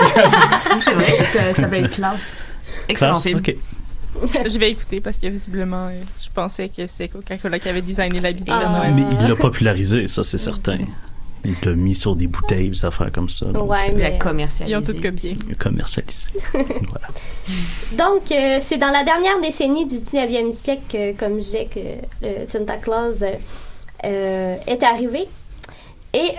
C'est vrai, ça s'appelle Klaus. Excellent film. OK. Je vais écouter parce que visiblement, je pensais que c'était Coca-Cola qui avait designé l'habit de Noël. Mais il l'a popularisé, ça, c'est certain. Il l'a mis sur des bouteilles, des affaires comme ça. Donc, mais la commercialisé. Ils ont tout copié. Commercialisé. Voilà. Donc, c'est dans la dernière décennie du 19e siècle que, comme je disais, que Santa Claus est arrivé. Et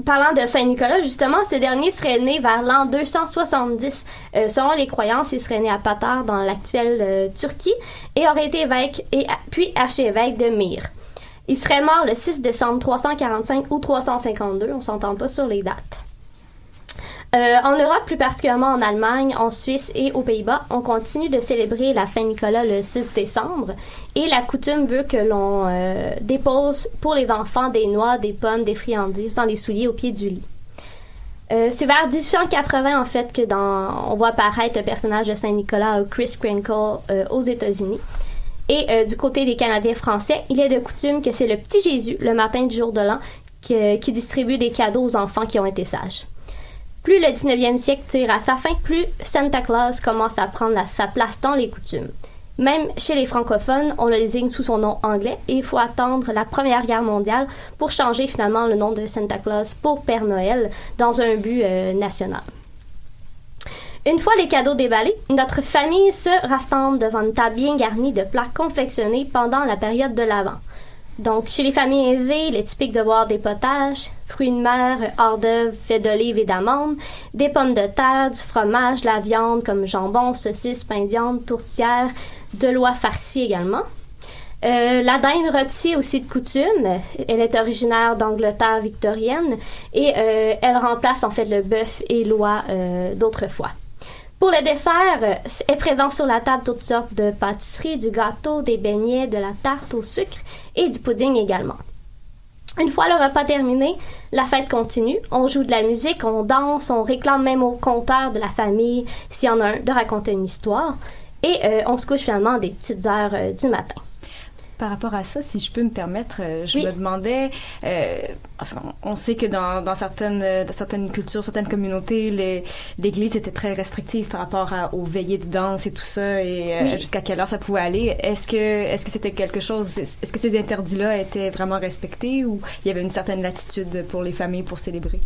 parlant de Saint-Nicolas, justement, ce dernier serait né vers l'an 270. Selon les croyances, il serait né à Patar, dans l'actuelle Turquie, et aurait été évêque, puis archevêque de Myre. Il serait mort le 6 décembre 345 ou 352, on s'entend pas sur les dates. En Europe, plus particulièrement en Allemagne, en Suisse et aux Pays-Bas, on continue de célébrer la Saint-Nicolas le 6 décembre et la coutume veut que l'on dépose pour les enfants des noix, des pommes, des friandises dans les souliers au pied du lit. C'est vers 1880 en fait que on voit apparaître le personnage de Saint-Nicolas Kris Kringle aux États-Unis. Et du côté des Canadiens français, il est de coutume que c'est le petit Jésus, le matin du jour de l'an, qui distribue des cadeaux aux enfants qui ont été sages. Plus le 19e siècle tire à sa fin, plus Santa Claus commence à prendre sa place dans les coutumes. Même chez les francophones, on le désigne sous son nom anglais et il faut attendre la Première Guerre mondiale pour changer finalement le nom de Santa Claus pour Père Noël dans un but national. Une fois les cadeaux déballés, notre famille se rassemble devant une table bien garnie de plats confectionnés pendant la période de l'Avent. Donc, chez les familles aisées, il est typique de voir des potages, fruits de mer, hors d'œuvre, faits d'olives et d'amandes, des pommes de terre, du fromage, de la viande comme jambon, saucisse, pain de viande, tourtière, de l'oie farcie également. La dinde rôtie aussi de coutume. Elle est originaire d'Angleterre victorienne et elle remplace en fait le bœuf et l'oie d'autrefois. Pour le dessert, est présent sur la table toutes sortes de pâtisseries, du gâteau, des beignets, de la tarte au sucre et du pudding également. Une fois le repas terminé, la fête continue. On joue de la musique, on danse, on réclame même au conteur de la famille, s'il y en a un, de raconter une histoire. Et on se couche finalement des petites heures du matin. Par rapport à ça, si je peux me permettre, je me demandais, on sait que dans certaines cultures, certaines communautés, l'Église était très restrictive par rapport aux veillées de danse et tout ça, et jusqu'à quelle heure ça pouvait aller. Est-ce que c'était quelque chose, est-ce que ces interdits-là étaient vraiment respectés ou il y avait une certaine latitude pour les familles pour célébrer?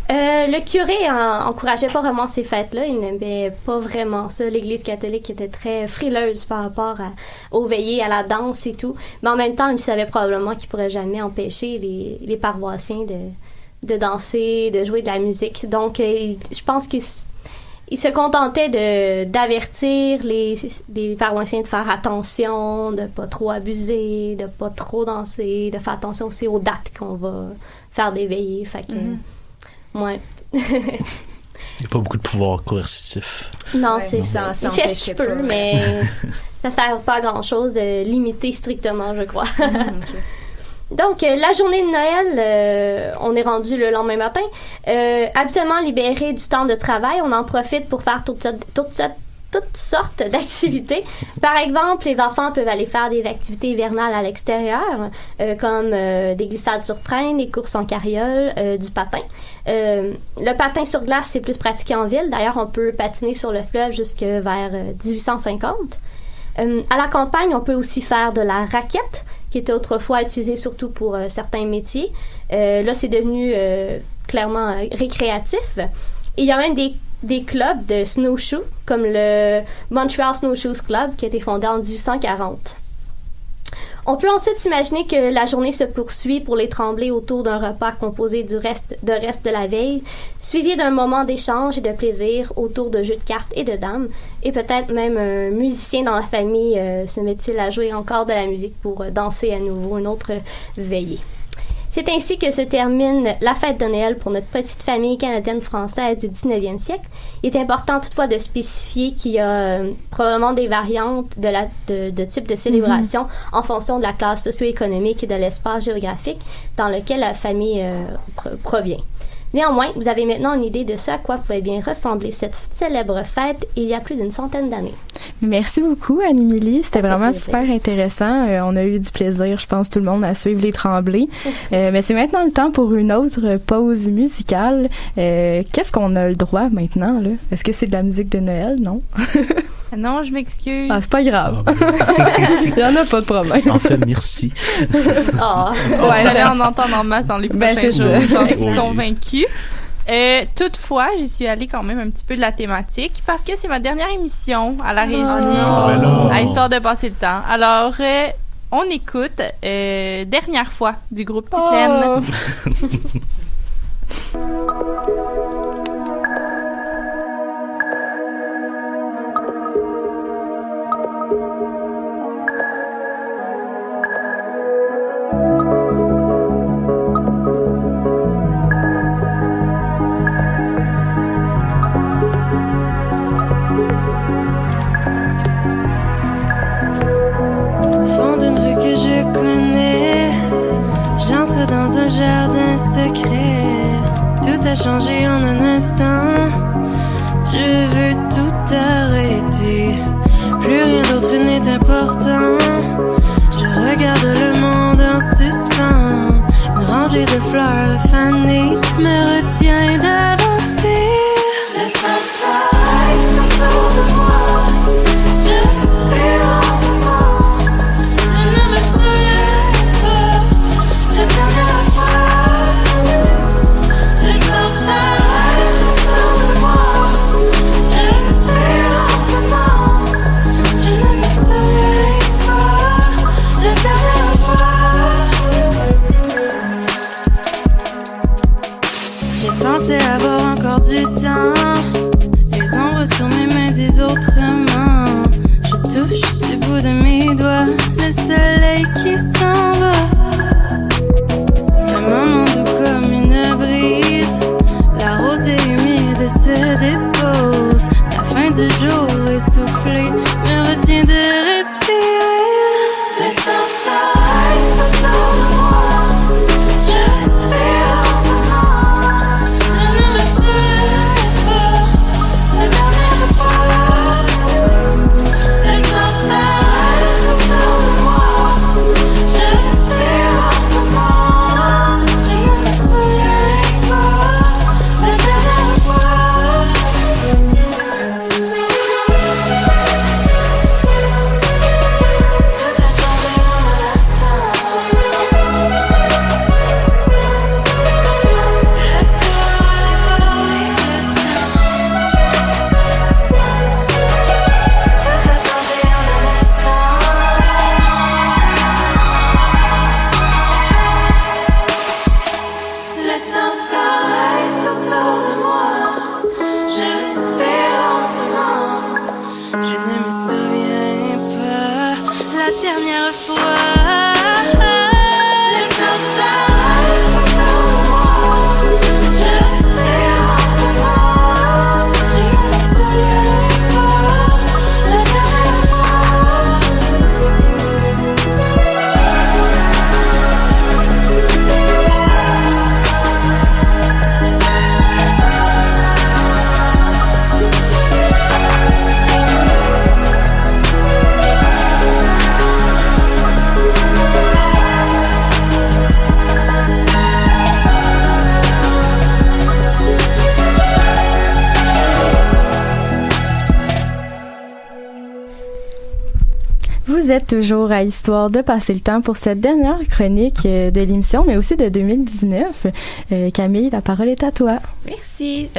Le curé encourageait pas vraiment ces fêtes-là. Il n'aimait pas vraiment ça. L'Église catholique était très frileuse par rapport aux veillées, à la danse et tout. Mais en même temps, il savait probablement qu'il pourrait jamais empêcher les paroissiens de danser, de jouer de la musique. Donc, je pense qu'il se contentait d'avertir les paroissiens de faire attention, de pas trop abuser, de pas trop danser, de faire attention aussi aux dates qu'on va faire des veillées. Fait que, ouais. Il n'y a pas beaucoup de pouvoir coercitif. Non, c'est ça. Il fait ce qu'il peut, mais ça ne sert pas à grand-chose de limiter strictement, je crois. Okay. Donc, la journée de Noël, on est rendu le lendemain matin. Habituellement libéré du temps de travail, on en profite pour faire toutes sortes d'activités. Par exemple, les enfants peuvent aller faire des activités hivernales à l'extérieur, comme des glissades sur traîne, des courses en carriole, du patin. Le patin sur glace, c'est plus pratiqué en ville. D'ailleurs, on peut patiner sur le fleuve jusque vers 1850. À la campagne, on peut aussi faire de la raquette, qui était autrefois utilisée surtout pour certains métiers. Là, c'est devenu clairement récréatif. Et il y a même des clubs de snowshoe, comme le Montreal Snowshoes Club, qui a été fondé en 1840. On peut ensuite imaginer que la journée se poursuit pour les Tremblay autour d'un repas composé de reste de la veille, suivi d'un moment d'échange et de plaisir autour de jeux de cartes et de dames, et peut-être même un musicien dans la famille se met-il à jouer encore de la musique pour danser à nouveau une autre veillée. C'est ainsi que se termine la fête de Noël pour notre petite famille canadienne-française du 19e siècle. Il est important toutefois de spécifier qu'il y a probablement des variantes de type de célébration en fonction de la classe socio-économique et de l'espace géographique dans lequel la famille provient. Néanmoins, vous avez maintenant une idée de ce à quoi pouvait bien ressembler cette célèbre fête il y a plus d'une centaine d'années. Merci beaucoup, Anne-Émilie. C'était vraiment super intéressant. On a eu du plaisir, je pense, tout le monde à suivre les Tremblay. Mais c'est maintenant le temps pour une autre pause musicale. Qu'est-ce qu'on a le droit maintenant, là? Est-ce que c'est de la musique de Noël? Non? Non, je m'excuse. Ah, c'est pas grave. Il y en a pas de problème. En fait, merci. Vous allez en entendre en masse dans les prochains jours. J'en suis convaincue. Toutefois, j'y suis allée quand même un petit peu de la thématique parce que c'est ma dernière émission à la régie, à Histoire de passer le temps. Alors, on écoute Dernière fois du groupe Titlaine. Dans un jardin secret, tout a changé en un instant. Je veux tout arrêter, plus rien d'autre n'est important. Je regarde le monde en suspens, une rangée de fleurs fanées me retient d'avancer. Le temps s'arrête autour de moi, je respire en J'ai pensé avoir encore du temps. Les ombres sur mes mains disent autrement. Je touche du bout de mes doigts le soleil qui s'en va. Le moment doux comme une brise, la rosée humide se dépose. La fin du jour essoufflée me retient de respirer. Le temps s'arrête autour de moi. Je respire lentement. Je ne me souviens pas la dernière fois. Le temps s'arrête autour de moi. Je respire lentement. Je ne me souviens pas la dernière fois. Tout a changé en un instant. Le soir a dévoré le temps. Tout a changé en un instant. Le temps s'arrête autour de moi. Je respire lentement. Je ne me souviens pas la dernière fois. Le temps s'arrête autour de moi. Je respire lentement. Je ne me souviens pas la dernière Vous êtes toujours à Histoire de passer le temps pour cette dernière chronique de l'émission, mais aussi de 2019. Camille, la parole est à toi. Merci.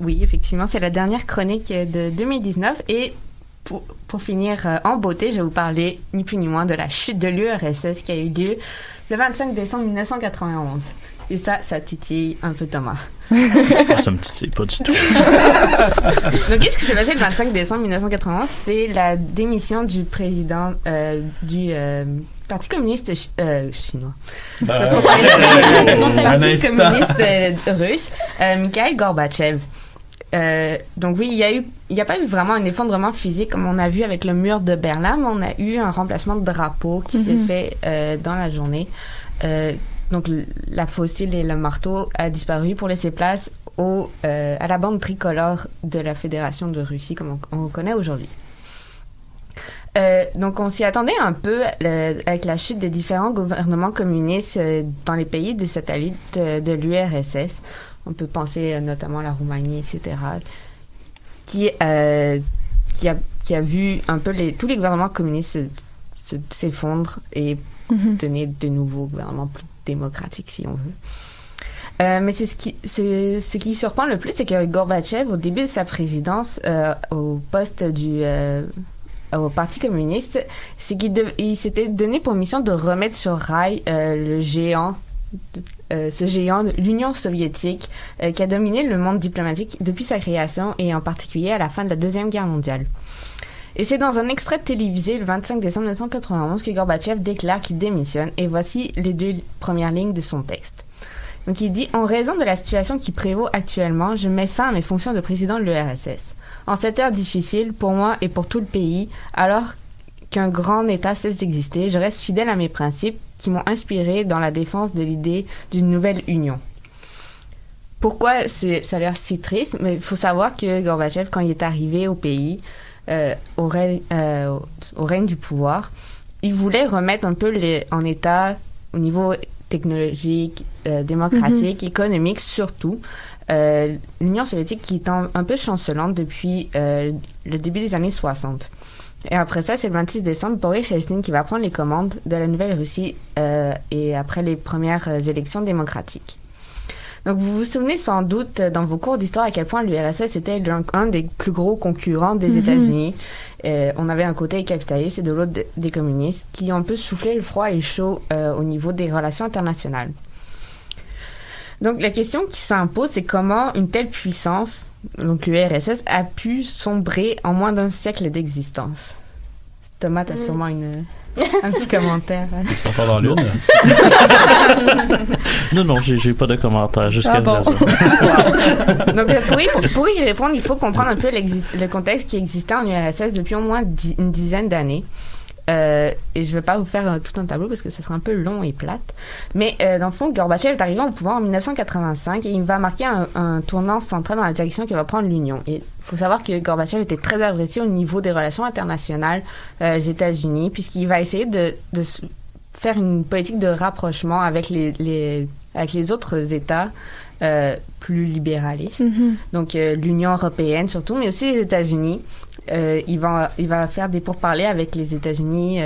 Oui, effectivement, c'est la dernière chronique de 2019 et pour finir en beauté, je vais vous parler ni plus ni moins de la chute de l'URSS qui a eu lieu le 25 décembre 1991. Et ça titille un peu Thomas. Ça me titille pas du tout. Donc, qu'est-ce qui s'est passé le 25 décembre 1991? C'est la démission du président du Parti communiste chinois. Parti communiste russe, Mikhail Gorbatchev. Donc oui, il n'y a pas eu vraiment un effondrement physique comme on a vu avec le mur de Berlin, mais on a eu un remplacement de drapeau qui s'est fait dans la journée. Donc la faucille et le marteau a disparu pour laisser place à la bande tricolore de la Fédération de Russie comme on connaît aujourd'hui. Donc on s'y attendait un peu avec la chute des différents gouvernements communistes dans les pays des satellites de l'URSS. On peut penser notamment à la Roumanie, etc., qui a vu un peu tous les gouvernements communistes s'effondrer et donner de nouveaux gouvernements plus démocratiques, si on veut. Mais ce qui surprend le plus, c'est que Gorbatchev, au début de sa présidence, au poste au Parti communiste, c'est qu'il s'était donné pour mission de remettre sur rail ce géant, l'Union soviétique, qui a dominé le monde diplomatique depuis sa création et en particulier à la fin de la Deuxième Guerre mondiale. Et c'est dans un extrait télévisé le 25 décembre 1991 que Gorbatchev déclare qu'il démissionne, et voici les 2 premières lignes de son texte. Donc il dit « En raison de la situation qui prévaut actuellement, je mets fin à mes fonctions de président de l'URSS. En cette heure difficile, pour moi et pour tout le pays, alors qu'un grand État cesse d'exister, je reste fidèle à mes principes qui m'ont inspiré dans la défense de l'idée d'une nouvelle union. » Pourquoi ça a l'air si triste? Mais il faut savoir que Gorbatchev, quand il est arrivé au pays, au règne du pouvoir, il voulait remettre un peu en état au niveau technologique, démocratique, économique surtout. L'Union soviétique qui est un peu chancelante depuis le début des années 60. Et après ça, c'est le 26 décembre, Boris Yeltsin qui va prendre les commandes de la Nouvelle-Russie et après les premières élections démocratiques. Donc, vous vous souvenez sans doute dans vos cours d'histoire à quel point l'URSS était un des plus gros concurrents des États-Unis. On avait un côté capitaliste et de l'autre des communistes qui ont un peu soufflé le froid et le chaud au niveau des relations internationales. Donc, la question qui s'impose, c'est comment une telle puissance, donc l'URSS, a pu sombrer en moins d'un siècle d'existence. Thomas, t'as sûrement un petit commentaire. Tu vas pas dans l'une? Non, j'ai pas de commentaire jusqu'à bon. présent. Donc, pour y répondre, il faut comprendre un peu le contexte qui existait en URSS depuis au moins une dizaine d'années. Et je vais pas vous faire tout un tableau parce que ça serait un peu long et plate. Mais dans le fond, Gorbatchev est arrivé au pouvoir en 1985 et il va marquer un tournant central dans la direction que va prendre l'Union. Et il faut savoir que Gorbatchev était très apprécié au niveau des relations internationales aux États-Unis, puisqu'il va essayer de faire une politique de rapprochement avec les autres États plus libéralistes. Donc l'Union européenne surtout, mais aussi les États-Unis. Il va faire des pourparlers avec les États-Unis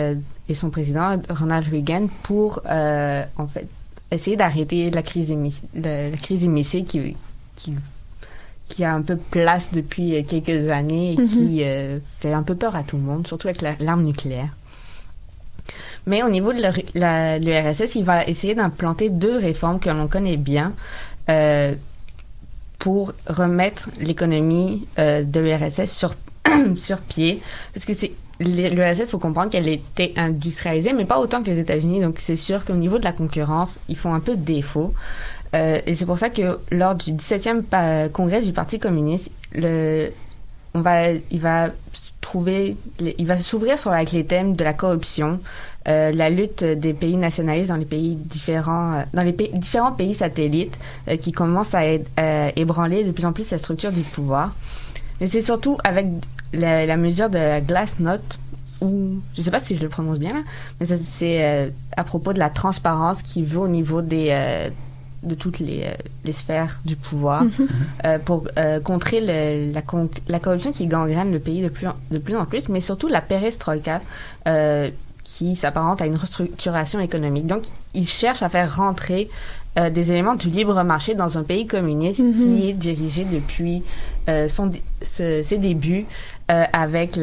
et son président Ronald Reagan pour en fait essayer d'arrêter la crise des missiles qui a un peu place depuis quelques années et qui fait un peu peur à tout le monde, surtout avec l'arme nucléaire. Mais au niveau de l'URSS, il va essayer d'implanter 2 réformes que l'on connaît bien pour remettre l'économie de l'URSS sur pied, parce que l'URSS, il faut comprendre qu'elle était industrialisée, mais pas autant que les États-Unis, donc c'est sûr qu'au niveau de la concurrence, ils font un peu défaut. Et c'est pour ça que lors du 17e congrès du Parti communiste, il va s'ouvrir avec les thèmes de la corruption, la lutte des pays nationalistes dans les différents pays satellites qui commencent à ébranler de plus en plus la structure du pouvoir. Mais c'est surtout avec la mesure de la Glasnost, ou je ne sais pas si je le prononce bien là, mais c'est à propos de la transparence qui veut au niveau de toutes les sphères du pouvoir pour contrer la corruption qui gangrène le pays de plus en plus, mais surtout la perestroïka qui s'apparente à une restructuration économique. Donc, il cherche à faire rentrer des éléments du libre marché dans un pays communiste qui est dirigé depuis ses débuts avec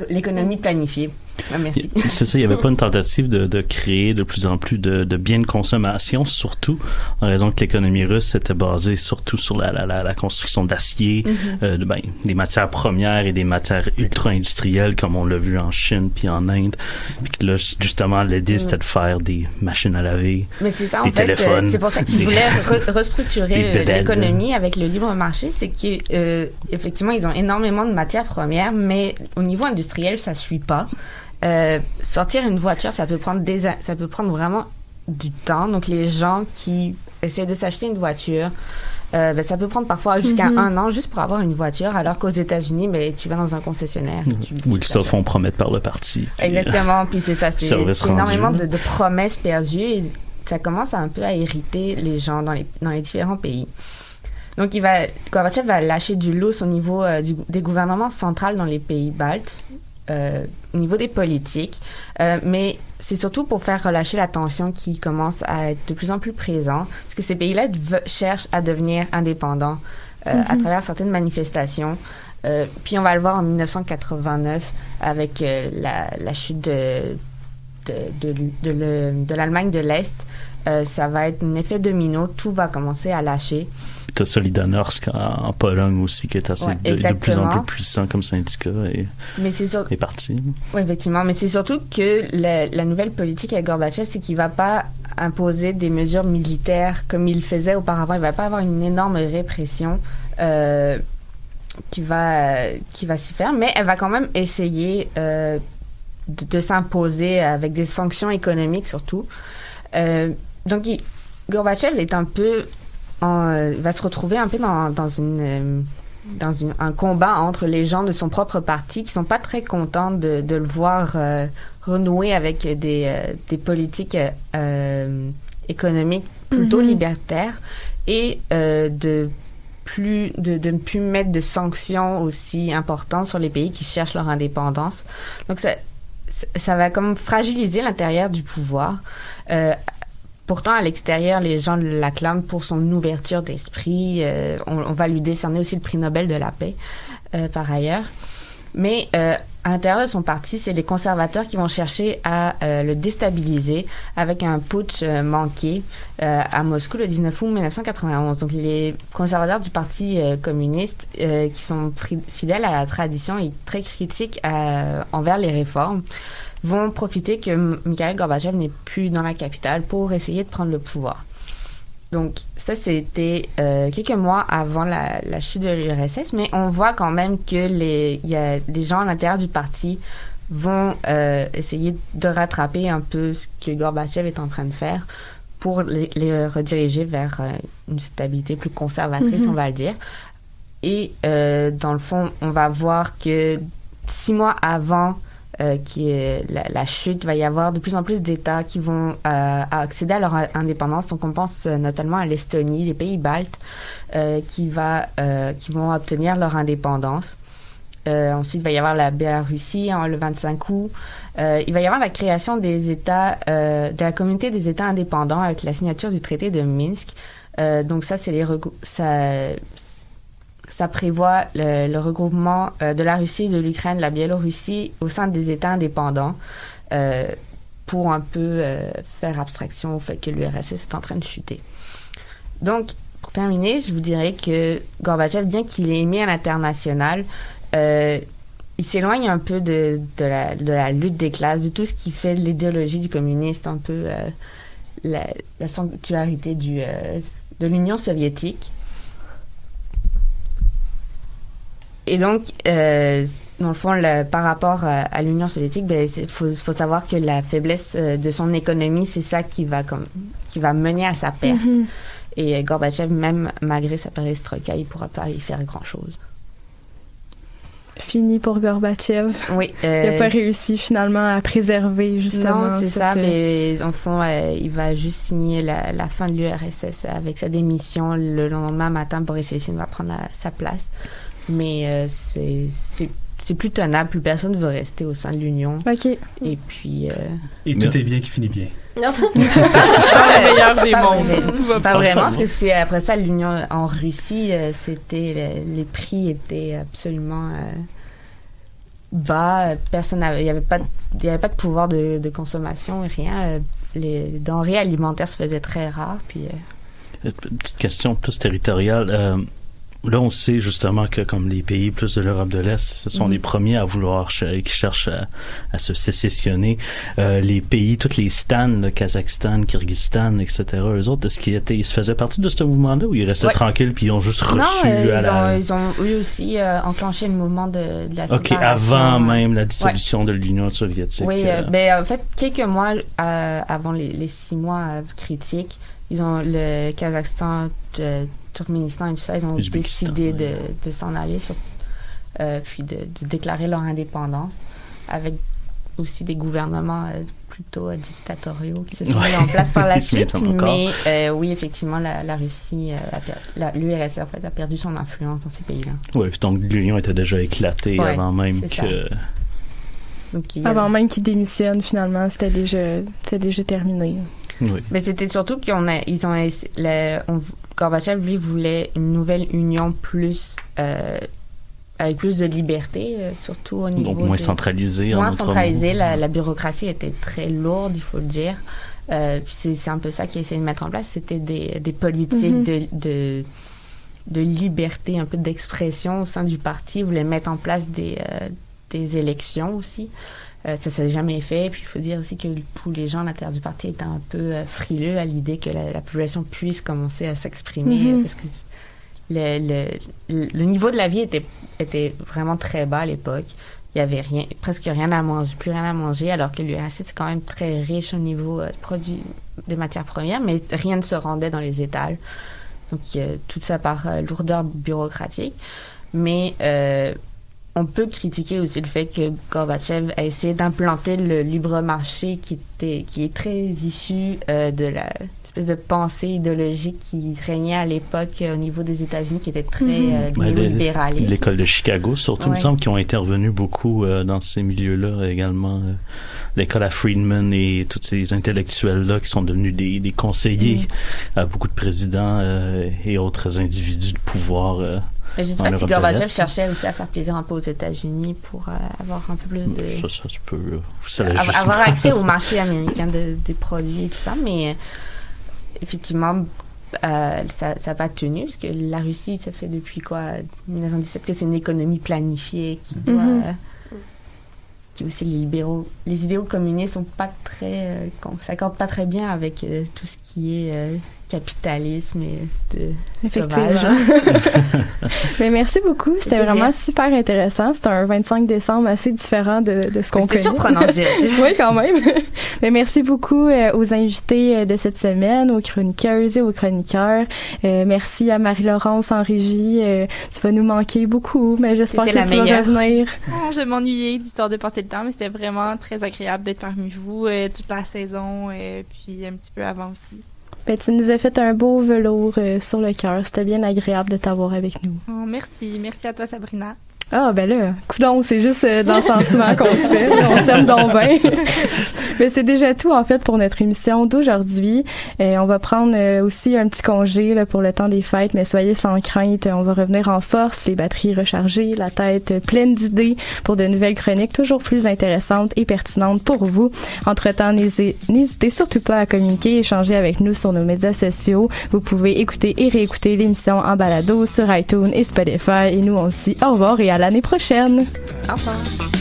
l'économie planifiée. Ah, merci. C'est ça, il n'y avait pas une tentative de créer de plus en plus de biens de consommation, surtout en raison que l'économie russe s'était basée surtout sur la construction d'acier, des matières premières et des matières ultra-industrielles comme on l'a vu en Chine puis en Inde. Puis que là, justement, l'idée c'était de faire des machines à laver, mais c'est ça, des téléphones. C'est pour ça qu'ils voulaient restructurer l'économie avec le libre marché. C'est qu'effectivement, ils ont énormément de matières premières, mais au niveau industriel, ça suit pas. Sortir une voiture, ça peut prendre vraiment du temps. Donc, les gens qui essaient de s'acheter une voiture, ça peut prendre parfois jusqu'à 1 an juste pour avoir une voiture, alors qu'aux États-Unis, tu vas dans un concessionnaire. Oui, que ça font promettre par le parti. Puis, exactement. Puis c'est ça, c'est énormément de promesses perdues et ça commence un peu à irriter les gens dans les différents pays. Donc, Gorbatchev va lâcher du lousse au niveau des gouvernements centraux dans les pays baltes. Au niveau des politiques, mais c'est surtout pour faire relâcher la tension qui commence à être de plus en plus présente, parce que ces pays-là cherchent à devenir indépendants à travers certaines manifestations. Puis on va le voir en 1989 avec la chute de l'Allemagne de l'Est. Ça va être un effet domino, tout va commencer à lâcher. T'as Solidarność en Pologne aussi qui est assez de plus en plus puissant comme syndicat et parti. Oui, effectivement. Mais c'est surtout que la nouvelle politique avec Gorbatchev, c'est qu'il ne va pas imposer des mesures militaires comme il faisait auparavant. Il ne va pas avoir une énorme répression qui va s'y faire, mais elle va quand même essayer de s'imposer avec des sanctions économiques surtout. Donc, Gorbatchev est un peu... va se retrouver un peu dans un combat entre les gens de son propre parti qui sont pas très contents de le voir renouer avec des politiques économiques plutôt libertaires et de ne plus mettre de sanctions aussi importantes sur les pays qui cherchent leur indépendance. Donc ça va comme fragiliser l'intérieur du pouvoir. Pourtant, à l'extérieur, les gens l'acclament pour son ouverture d'esprit. On va lui décerner aussi le prix Nobel de la paix, par ailleurs. Mais à l'intérieur de son parti, c'est les conservateurs qui vont chercher à le déstabiliser avec un putsch manqué à Moscou le 19 août 1991. Donc, les conservateurs du Parti communiste, qui sont fidèles à la tradition et très critiques envers les réformes, vont profiter que Mikhail Gorbatchev n'est plus dans la capitale pour essayer de prendre le pouvoir. Donc, ça, c'était quelques mois avant la chute de l'URSS, mais on voit quand même que il y a des gens à l'intérieur du parti vont essayer de rattraper un peu ce que Gorbatchev est en train de faire pour les rediriger vers une stabilité plus conservatrice, on va le dire. Et dans le fond, on va voir que 6 mois avant qui est la chute, va y avoir de plus en plus d'États qui vont accéder à leur indépendance. Donc, on pense notamment à l'Estonie, les pays baltes, qui vont obtenir leur indépendance. Ensuite, il va y avoir la Biélorussie le 25 août. Il va y avoir la création des États, de la communauté des États indépendants avec la signature du traité de Minsk. Donc, ça, c'est ça prévoit le regroupement de la Russie, de l'Ukraine, de la Biélorussie au sein des États indépendants pour un peu faire abstraction au fait que l'URSS est en train de chuter. Donc, pour terminer, je vous dirais que Gorbatchev, bien qu'il ait aimé à l'international, il s'éloigne un peu de la lutte des classes, de tout ce qui fait l'idéologie du communiste, un peu la sanctuarité de l'Union soviétique. Et donc, dans le fond, par rapport à l'Union soviétique, il faut savoir que la faiblesse de son économie, c'est ça qui va mener à sa perte. Et Gorbatchev, même malgré sa perestroïka, il ne pourra pas y faire grand-chose. Fini pour Gorbatchev. Oui. Il n'a pas réussi finalement à préserver justement. Non, c'est ça, mais dans le fond, il va juste signer la fin de l'URSS avec sa démission le lendemain matin. Boris Yeltsin va prendre sa place. Mais c'est plus tenable, plus personne ne veut rester au sein de l'Union. OK. Et puis... Et tout est bien qui finit bien. Non. Pas le meilleur des mondes. Pas vraiment, parce que c'est après ça, l'Union en Russie, les prix étaient absolument bas. Personne il n'y avait pas de pouvoir de consommation et rien. Les denrées alimentaires se faisaient très rares. Puis, petite question plus territoriale. Là, on sait justement que comme les pays plus de l'Europe de l'Est, ce sont les premiers à vouloir, qui cherchent à se sécessionner. Les pays, tous les stans, le Kazakhstan, Kyrgyzstan, etc., eux autres, est-ce qu'ils se faisaient partie de ce mouvement-là ou ils restaient tranquilles puis ils ont juste reçu ils ont eux aussi enclenché le mouvement de la séparation. OK, avant même la dissolution de l'Union soviétique. Oui, en fait, quelques mois avant les 6 mois critiques, ils ont le Kazakhstan, Turkménistan et tout ça, ils ont décidé de s'en aller puis de déclarer leur indépendance avec aussi des gouvernements plutôt dictatoriaux qui se sont mis en place par la suite. Mais oui, effectivement, la Russie, l'URSS en fait, a perdu son influence dans ces pays-là. Oui, donc l'Union était déjà éclatée avant même que... Avant même qu'ils démissionnent, finalement, c'était déjà terminé. Oui. Mais c'était surtout Gorbatchev, lui, voulait une nouvelle union avec plus de liberté, surtout au niveau... Donc moins centralisée. Moins centralisée. La bureaucratie était très lourde, il faut le dire. C'est un peu ça qu'il essayait de mettre en place. C'était des politiques de liberté, un peu d'expression au sein du parti. Il voulait mettre en place des élections aussi. Ça s'est jamais fait. Puis il faut dire aussi que tous les gens à l'intérieur du parti étaient un peu frileux à l'idée que la population puisse commencer à s'exprimer parce que le niveau de la vie était vraiment très bas à l'époque. Il y avait presque rien à manger, plus rien à manger, alors que l'URSS c'est quand même très riche au niveau de matières premières, mais rien ne se rendait dans les étals. Donc tout ça par lourdeur bureaucratique. Mais on peut critiquer aussi le fait que Gorbatchev a essayé d'implanter le libre marché qui est très issu de la espèce de pensée idéologique qui régnait à l'époque au niveau des États-Unis, qui était très néolibéraliste. L'école de Chicago, surtout, il me semble, qui ont intervenu beaucoup dans ces milieux-là également. L'école à Friedman et tous ces intellectuels-là qui sont devenus des conseillers à beaucoup de présidents et autres individus de pouvoir Je sais pas si Gorbatchev cherchait aussi à faire plaisir un peu aux États-Unis pour avoir un peu plus de... Ça se peut. Avoir accès au marché américain des produits et tout ça, mais effectivement, ça n'a pas tenu, parce que la Russie, ça fait depuis 1917 que c'est une économie planifiée qui doit... Qui aussi les idéaux communistes sont pas très... s'accordent pas très bien avec tout ce qui est... capitalisme et sauvage. Mais merci beaucoup. C'était vraiment super intéressant. C'était un 25 décembre assez différent de ce qu'on connaît. C'était surprenant, je dirais. Oui, quand même. Mais merci beaucoup aux invités de cette semaine, aux chroniqueuses et aux chroniqueurs. Merci à Marie-Laurence en régie. Tu vas nous manquer beaucoup, mais j'espère que tu vas revenir. Oh, je m'ennuyais d'histoire de passer le temps, mais c'était vraiment très agréable d'être parmi vous toute la saison et puis un petit peu avant aussi. Ben, tu nous as fait un beau velours sur le cœur. C'était bien agréable de t'avoir avec nous. Oh, merci. Merci à toi, Sabrina. Ah, ben là, coudonc, c'est juste d'encensement qu'on se fait. On s'aime donc bien. Mais c'est déjà tout, en fait, pour notre émission d'aujourd'hui. On va prendre aussi un petit congé là, pour le temps des fêtes, mais soyez sans crainte. On va revenir en force, les batteries rechargées, la tête pleine d'idées pour de nouvelles chroniques toujours plus intéressantes et pertinentes pour vous. Entre-temps, n'hésitez surtout pas à communiquer et échanger avec nous sur nos médias sociaux. Vous pouvez écouter et réécouter l'émission en balado sur iTunes et Spotify. Et nous, on se dit au revoir et à l'année prochaine. Au revoir.